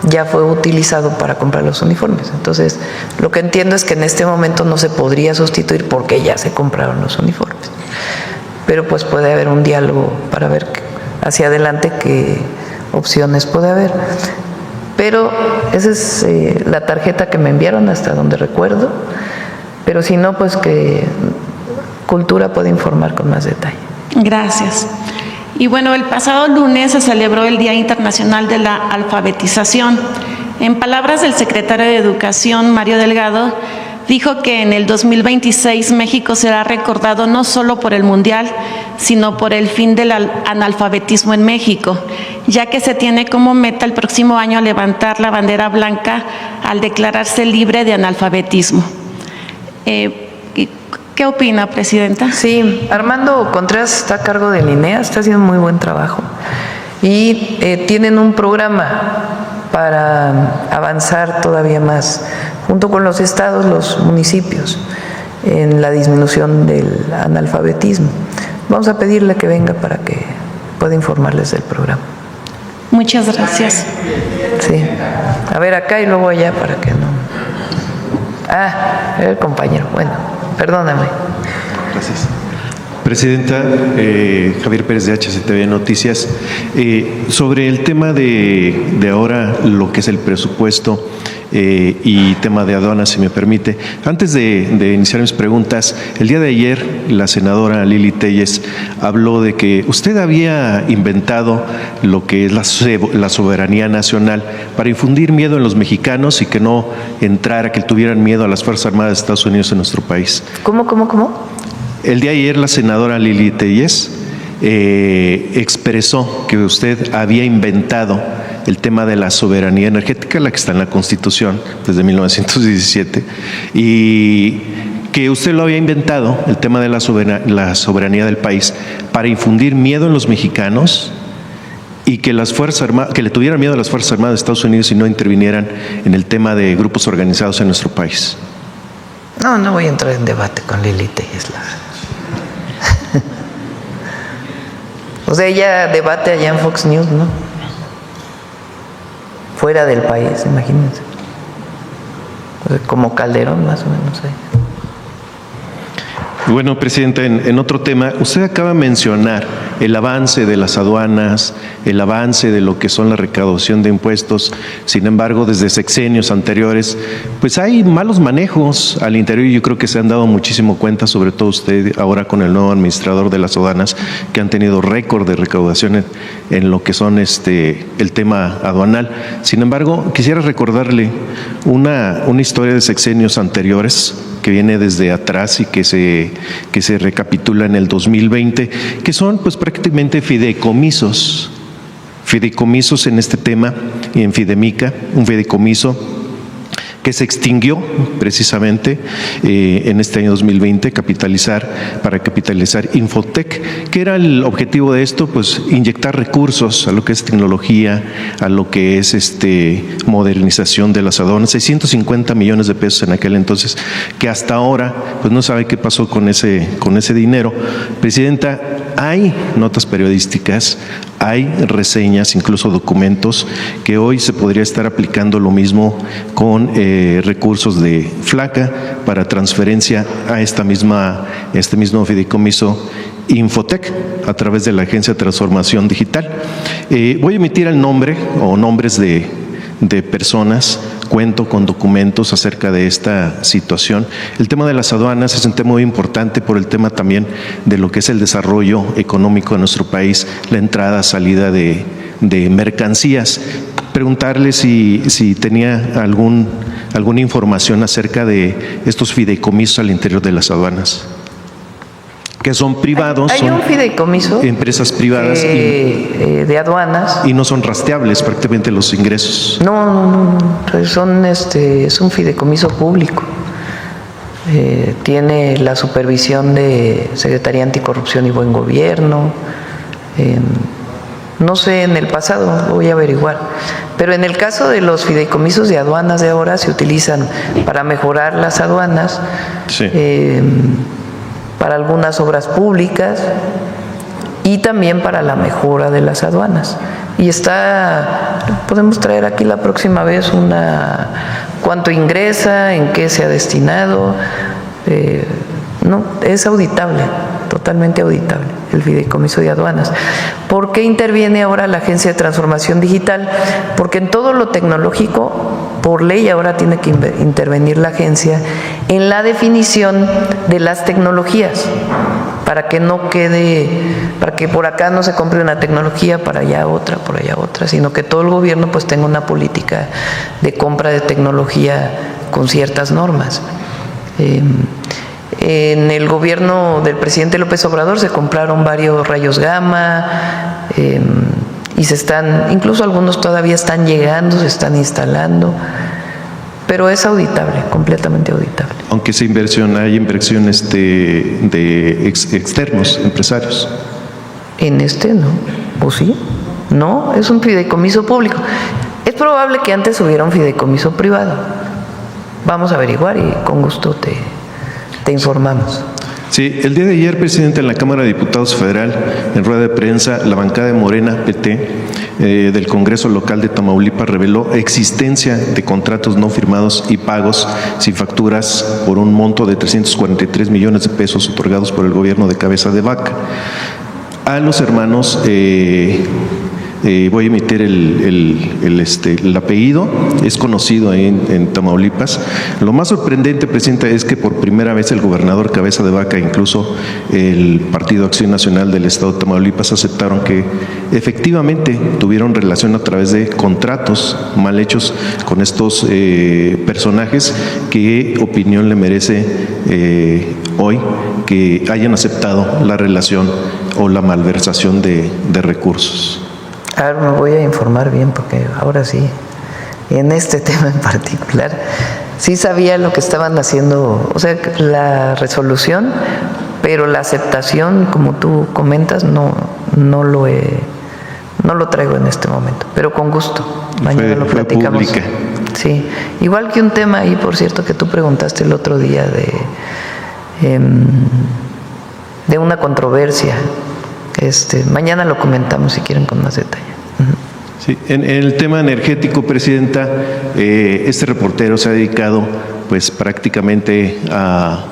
ya fue utilizado para comprar los uniformes. Entonces, lo que entiendo es que en este momento no se podría sustituir porque ya se compraron los uniformes. Pero pues puede haber un diálogo para ver hacia adelante qué opciones puede haber. Pero esa es la tarjeta que me enviaron hasta donde recuerdo, pero si no, pues que Cultura puede informar con más detalle. Gracias. Y bueno, el pasado lunes se celebró el Día Internacional de la Alfabetización. En palabras del secretario de Educación, Mario Delgado, dijo que en el 2026 México será recordado no solo por el Mundial, sino por el fin del analfabetismo en México, ya que se tiene como meta el próximo año levantar la bandera blanca al declararse libre de analfabetismo. ¿Qué opina, Presidenta? Sí, Armando Contreras está a cargo del INEA, está haciendo muy buen trabajo y tienen un programa para avanzar todavía más, junto con los estados, los municipios, en la disminución del analfabetismo. Vamos a pedirle que venga para que pueda informarles del programa. Muchas gracias. Sí, a ver acá y luego allá para que no. El compañero, bueno, perdóname. Gracias. Presidenta, Javier Pérez de HCTV Noticias, sobre el tema de ahora, lo que es el presupuesto y tema de aduanas, si me permite. Antes de iniciar mis preguntas, el día de ayer la senadora Lili Telles habló de que usted había inventado lo que es la soberanía nacional para infundir miedo en los mexicanos y que no entrara, que tuvieran miedo a las Fuerzas Armadas de Estados Unidos en nuestro país. ¿Cómo? El día de ayer la senadora Lili Telles expresó que usted había inventado el tema de la soberanía energética, la que está en la Constitución desde 1917, y que usted lo había inventado, el tema de la soberanía del país, para infundir miedo en los mexicanos y que las Fuerzas Armadas, que le tuvieran miedo a las Fuerzas Armadas de Estados Unidos y no intervinieran en el tema de grupos organizados en nuestro país. No voy a entrar en debate con Lili Telles, la verdad. O sea, ella debate allá en Fox News, ¿no? Fuera del país, imagínense. Como Calderón, más o menos. Bueno, Presidenta, en otro tema, usted acaba de mencionar el avance de las aduanas, el avance de lo que son la recaudación de impuestos. Sin embargo, desde sexenios anteriores, pues hay malos manejos al interior y yo creo que se han dado muchísimo cuenta, sobre todo usted ahora con el nuevo administrador de las aduanas, que han tenido récord de recaudación en lo que son el tema aduanal. Sin embargo, quisiera recordarle una historia de sexenios anteriores que viene desde atrás y que se recapitula en el 2020, que son pues prácticamente fideicomisos en este tema y en Fidemica, un fideicomiso que se extinguió precisamente en este año 2020, para capitalizar Infotec. ¿Qué era el objetivo de esto? Pues inyectar recursos a lo que es tecnología, a lo que es modernización de las aduanas, 650 millones de pesos en aquel entonces, que hasta ahora pues no sabe qué pasó con ese dinero. Presidenta, hay notas periodísticas, hay reseñas, incluso documentos, que hoy se podría estar aplicando lo mismo con recursos de Flaca para transferencia a este mismo fideicomiso Infotec a través de la Agencia de Transformación Digital. Voy a emitir el nombre o nombres de personas. Cuento con documentos acerca de esta situación. El tema de las aduanas es un tema muy importante por el tema también de lo que es el desarrollo económico de nuestro país, la entrada, salida de mercancías. Preguntarle si tenía alguna información acerca de estos fideicomisos al interior de las aduanas, que son privados, Hay un fideicomiso empresas privadas de aduanas. y no son rastreables prácticamente los ingresos. No, es un fideicomiso público. Tiene la supervisión de Secretaría Anticorrupción y Buen Gobierno. No sé en el pasado, voy a averiguar. Pero en el caso de los fideicomisos de aduanas de ahora se utilizan para mejorar las aduanas, Sí. Para algunas obras públicas y también para la mejora de las aduanas. Y podemos traer aquí la próxima vez cuánto ingresa, en qué se ha destinado. No, es auditable, totalmente auditable el fideicomiso de aduanas. ¿Por qué interviene ahora la Agencia de Transformación Digital? Porque en todo lo tecnológico, por ley ahora tiene que intervenir la agencia en la definición de las tecnologías, para que por acá no se compre una tecnología, para allá otra, sino que todo el gobierno pues tenga una política de compra de tecnología con ciertas normas. En el gobierno del presidente López Obrador se compraron varios rayos gamma y incluso algunos todavía están llegando, se están instalando, pero es auditable, completamente auditable. Aunque hay inversiones de externos, empresarios. En no, ¿o sí? No, es un fideicomiso público. Es probable que antes hubiera un fideicomiso privado. Vamos a averiguar y con gusto te informamos. Sí, el día de ayer, presidente, en la Cámara de Diputados Federal, en rueda de prensa, la bancada de Morena, PT, del Congreso Local de Tamaulipas reveló existencia de contratos no firmados y pagos sin facturas por un monto de 343 millones de pesos otorgados por el gobierno de Cabeza de Vaca. A los hermanos, voy a emitir el apellido, es conocido ahí en Tamaulipas. Lo más sorprendente, presidenta, es que por primera vez el gobernador Cabeza de Vaca, incluso el Partido Acción Nacional del Estado de Tamaulipas, aceptaron que efectivamente tuvieron relación a través de contratos mal hechos con estos personajes. ¿Qué opinión le merece hoy que hayan aceptado la relación o la malversación de recursos? A ver, me voy a informar bien porque ahora sí, en este tema en particular, sí sabía lo que estaban haciendo, o sea, la resolución, pero la aceptación, como tú comentas, no lo traigo en este momento, pero con gusto, mañana lo platicamos. Fue pública. Sí, igual que un tema ahí, por cierto, que tú preguntaste el otro día de una controversia. Mañana lo comentamos si quieren con más detalle. Sí, en el tema energético, presidenta, este reportero se ha dedicado pues prácticamente a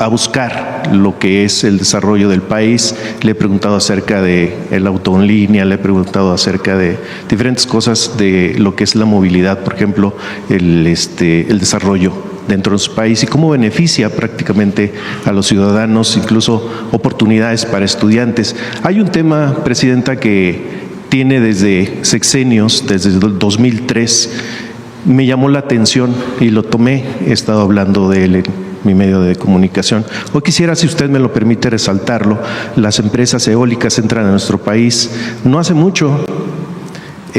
buscar lo que es el desarrollo del país. Le he preguntado acerca de el auto en línea, le he preguntado acerca de diferentes cosas de lo que es la movilidad, por ejemplo, el desarrollo dentro de su país y cómo beneficia prácticamente a los ciudadanos, incluso oportunidades para estudiantes. Hay un tema, presidenta, que tiene desde sexenios, desde el 2003, me llamó la atención y lo tomé, he estado hablando de él en mi medio de comunicación. Hoy quisiera, si usted me lo permite, resaltarlo. Las empresas eólicas entran a nuestro país no hace mucho.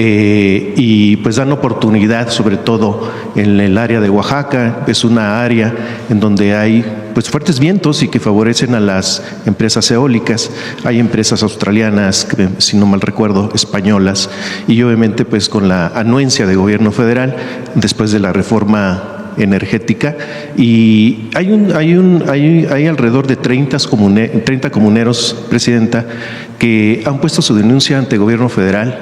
y pues dan oportunidad, sobre todo en el área de Oaxaca. Es una área en donde hay pues fuertes vientos y que favorecen a las empresas eólicas. Hay empresas australianas, si no mal recuerdo, españolas, y obviamente pues con la anuencia del gobierno federal después de la reforma energética, y hay alrededor de 30 comuneros, Presidenta, que han puesto su denuncia ante el gobierno federal,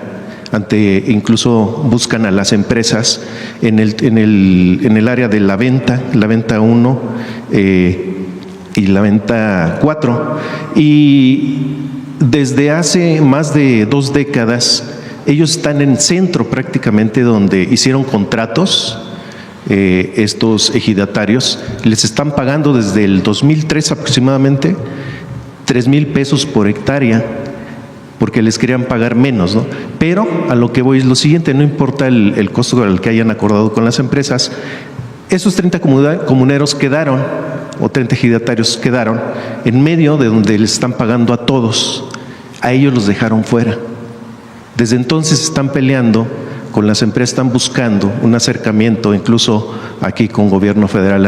incluso buscan a las empresas en el área de la venta 1 y la venta 4, y desde hace más de 2 décadas ellos están en el centro prácticamente, donde hicieron contratos. Estos ejidatarios les están pagando desde el 2003 aproximadamente 3,000 pesos por hectárea, porque les querían pagar menos, ¿no? Pero a lo que voy es lo siguiente: no importa el costo al que hayan acordado con las empresas, esos 30 comuneros quedaron, o 30 ejidatarios quedaron en medio de donde les están pagando a todos. A ellos los dejaron fuera. Desde entonces están peleando con las empresas, están buscando un acercamiento, incluso aquí con gobierno federal,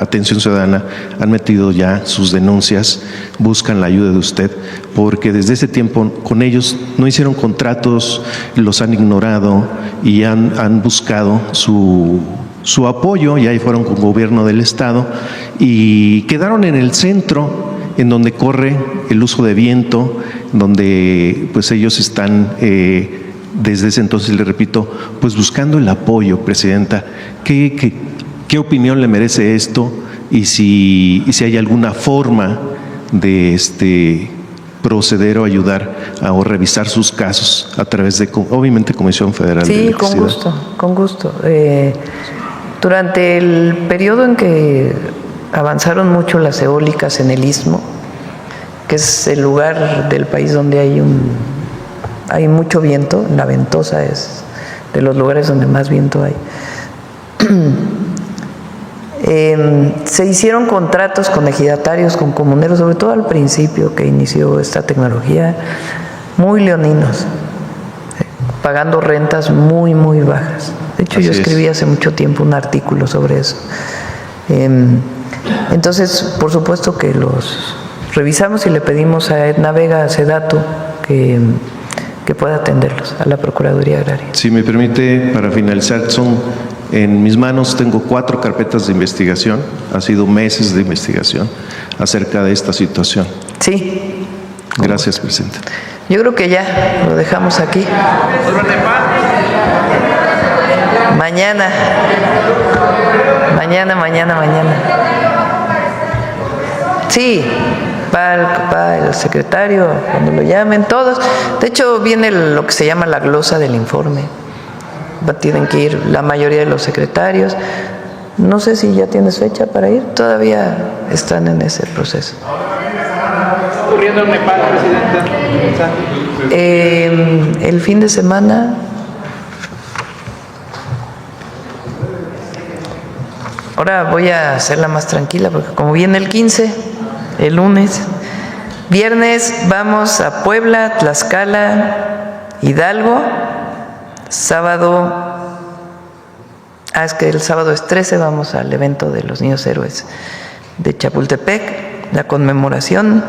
Atención Ciudadana, han metido ya sus denuncias, buscan la ayuda de usted, porque desde ese tiempo con ellos no hicieron contratos, los han ignorado y han buscado su apoyo, y ahí fueron con gobierno del estado y quedaron en el centro, en donde corre el uso de viento, donde pues ellos están desde ese entonces, le repito, pues buscando el apoyo. Presidenta, ¿qué opinión le merece esto? Y si hay alguna forma de proceder o ayudar o revisar sus casos a través de, obviamente, Comisión Federal de Electricidad. Sí, con gusto. Durante el periodo en que avanzaron mucho las eólicas en el Istmo, que es el lugar del país donde hay mucho viento, la Ventosa es de los lugares donde más viento hay. Se hicieron contratos con ejidatarios, con comuneros, sobre todo al principio que inició esta tecnología, muy leoninos, pagando rentas muy, muy bajas. De hecho, yo escribí hace mucho tiempo un artículo sobre eso. Entonces, por supuesto que los revisamos y le pedimos a Edna Vega, a Sedatu, que pueda atenderlos, a la Procuraduría Agraria. Si me permite, para finalizar, en mis manos tengo 4 carpetas de investigación, ha sido meses de investigación acerca de esta situación. Sí. Gracias, Presidenta. Yo creo que ya lo dejamos aquí. Mañana. Sí, va el secretario, cuando lo llamen todos. De hecho, viene lo que se llama la glosa del informe. Tienen que ir la mayoría de los secretarios. No sé si ya tienes fecha para ir, todavía están en ese proceso. ¿Qué está ocurriendo en Nepal, Presidenta? El fin de semana. Ahora voy a hacerla más tranquila, porque como viene el 15, el lunes, viernes vamos a Puebla, Tlaxcala, Hidalgo, sábado, es que el sábado es 13, vamos al evento de los niños héroes de Chapultepec, la conmemoración,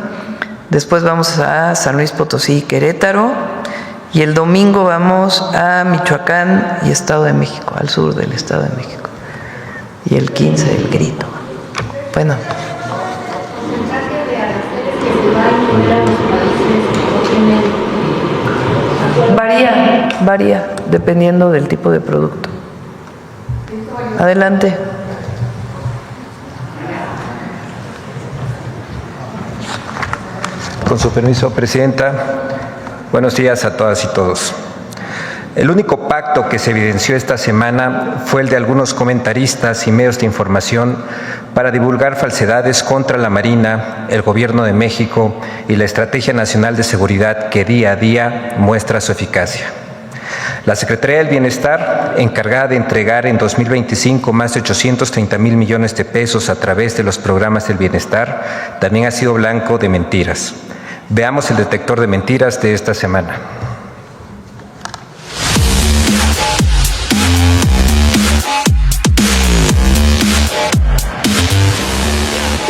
después vamos a San Luis Potosí, Querétaro, y el domingo vamos a Michoacán y Estado de México, al sur del Estado de México. Y el 15 el grito. Bueno. Varía, dependiendo del tipo de producto. Adelante. Con su permiso, Presidenta. Buenos días a todas y todos. El único pacto que se evidenció esta semana fue el de algunos comentaristas y medios de información para divulgar falsedades contra la Marina, el Gobierno de México y la Estrategia Nacional de Seguridad que día a día muestra su eficacia. La Secretaría del Bienestar, encargada de entregar en 2025 más de 830,000 millones de pesos a través de los programas del bienestar, también ha sido blanco de mentiras. Veamos el detector de mentiras de esta semana.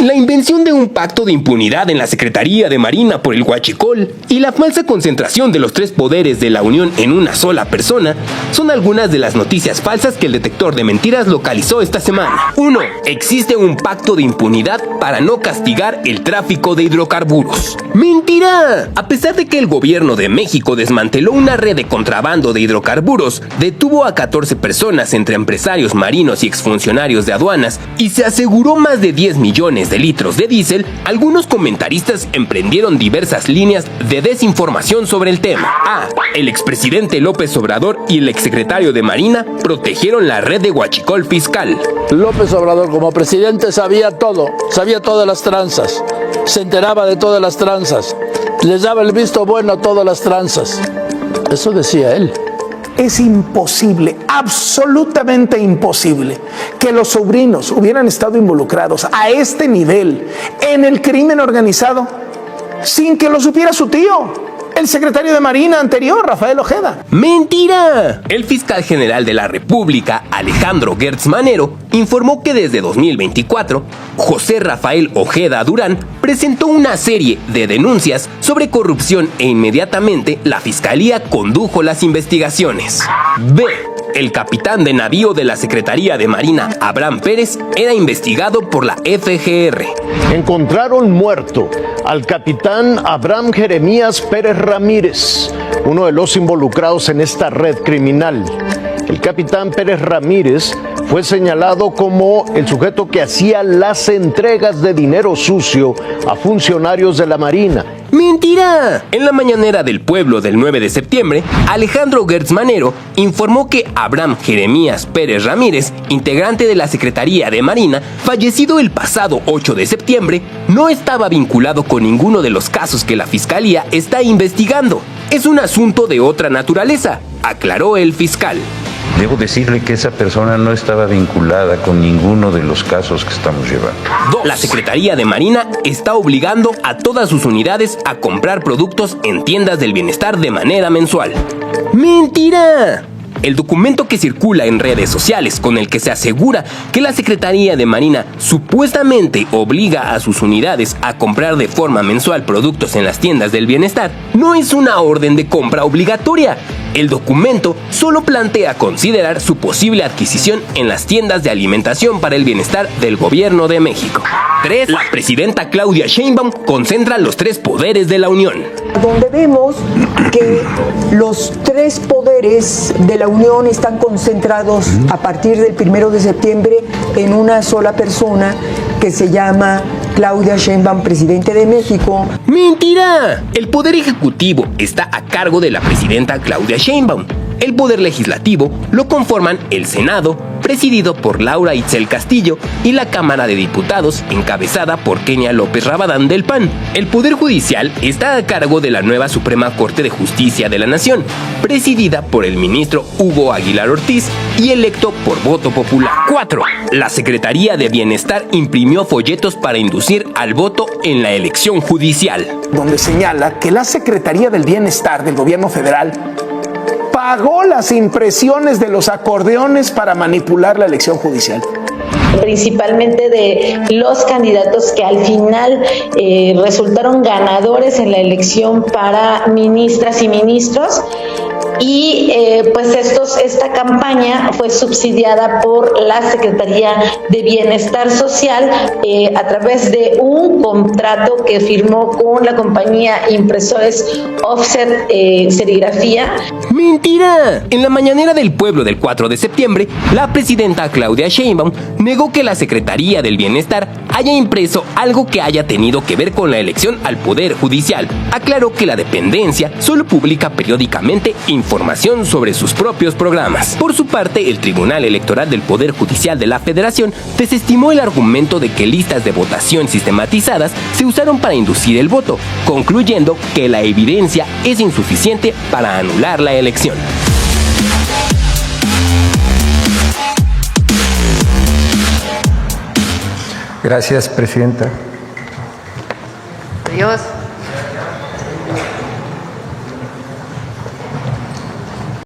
La invención de un pacto de impunidad en la Secretaría de Marina por el huachicol y la falsa concentración de los tres poderes de la Unión en una sola persona son algunas de las noticias falsas que el detector de mentiras localizó esta semana. 1. Existe un pacto de impunidad para no castigar el tráfico de hidrocarburos. ¡Mentira! A pesar de que el gobierno de México desmanteló una red de contrabando de hidrocarburos, detuvo a 14 personas entre empresarios marinos y exfuncionarios de aduanas y se aseguró más de 10 millones de litros de diésel, algunos comentaristas emprendieron diversas líneas de desinformación sobre el tema. A. El expresidente López Obrador y el exsecretario de Marina protegieron la red de huachicol fiscal. López Obrador como presidente sabía todo, sabía todas las tranzas, se enteraba de todas las tranzas, les daba el visto bueno a todas las tranzas. Eso decía él. Es imposible, absolutamente imposible, que los sobrinos hubieran estado involucrados a este nivel en el crimen organizado sin que lo supiera su tío, el secretario de Marina anterior, Rafael Ojeda. ¡Mentira! El fiscal general de la República, Alejandro Gertz Manero, informó que desde 2024, José Rafael Ojeda Durán presentó una serie de denuncias sobre corrupción e inmediatamente la fiscalía condujo las investigaciones. B. El capitán de navío de la Secretaría de Marina, Abraham Pérez, era investigado por la FGR. Encontraron muerto al capitán Abraham Jeremías Pérez Ramírez, uno de los involucrados en esta red criminal. El capitán Pérez Ramírez fue señalado como el sujeto que hacía las entregas de dinero sucio a funcionarios de la Marina. ¡Mentira! En la mañanera del pueblo del 9 de septiembre, Alejandro Gertz Manero informó que Abraham Jeremías Pérez Ramírez, integrante de la Secretaría de Marina, fallecido el pasado 8 de septiembre, no estaba vinculado con ninguno de los casos que la Fiscalía está investigando. Es un asunto de otra naturaleza, aclaró el fiscal. Debo decirle que esa persona no estaba vinculada con ninguno de los casos que estamos llevando. 2. La Secretaría de Marina está obligando a todas sus unidades a comprar productos en tiendas del bienestar de manera mensual. ¡Mentira! El documento que circula en redes sociales con el que se asegura que la Secretaría de Marina supuestamente obliga a sus unidades a comprar de forma mensual productos en las tiendas del bienestar no es una orden de compra obligatoria. El documento solo plantea considerar su posible adquisición en las tiendas de alimentación para el bienestar del Gobierno de México. 3. La presidenta Claudia Sheinbaum concentra los tres poderes de la Unión. Donde vemos que los tres poderes de la Unión están concentrados a partir del 1 de septiembre en una sola persona que se llama Claudia Sheinbaum, presidente de México. ¡Mentira! El poder ejecutivo está a cargo de la presidenta Claudia Sheinbaum. El poder legislativo lo conforman el Senado, presidido por Laura Itzel Castillo, y la Cámara de Diputados, encabezada por Kenia López Rabadán del PAN. El Poder Judicial está a cargo de la nueva Suprema Corte de Justicia de la Nación, presidida por el ministro Hugo Aguilar Ortiz y electo por voto popular. 4. La Secretaría de Bienestar imprimió folletos para inducir al voto en la elección judicial, donde señala que la Secretaría del Bienestar del Gobierno Federal pagó las impresiones de los acordeones para manipular la elección judicial. Principalmente de los candidatos que al final resultaron ganadores en la elección para ministras y ministros. Y pues esta campaña fue subsidiada por la Secretaría de Bienestar Social a través de un contrato que firmó con la compañía Impresores Offset Serigrafía. ¡Mentira! En la mañanera del pueblo del 4 de septiembre, la presidenta Claudia Sheinbaum negó que la Secretaría del Bienestar haya impreso algo que haya tenido que ver con la elección al Poder Judicial. Aclaró que la dependencia solo publica periódicamente información sobre sus propios programas. Por su parte, el Tribunal Electoral del Poder Judicial de la Federación desestimó el argumento de que listas de votación sistematizadas se usaron para inducir el voto, concluyendo que la evidencia es insuficiente para anular la elección. Gracias, presidenta. Adiós.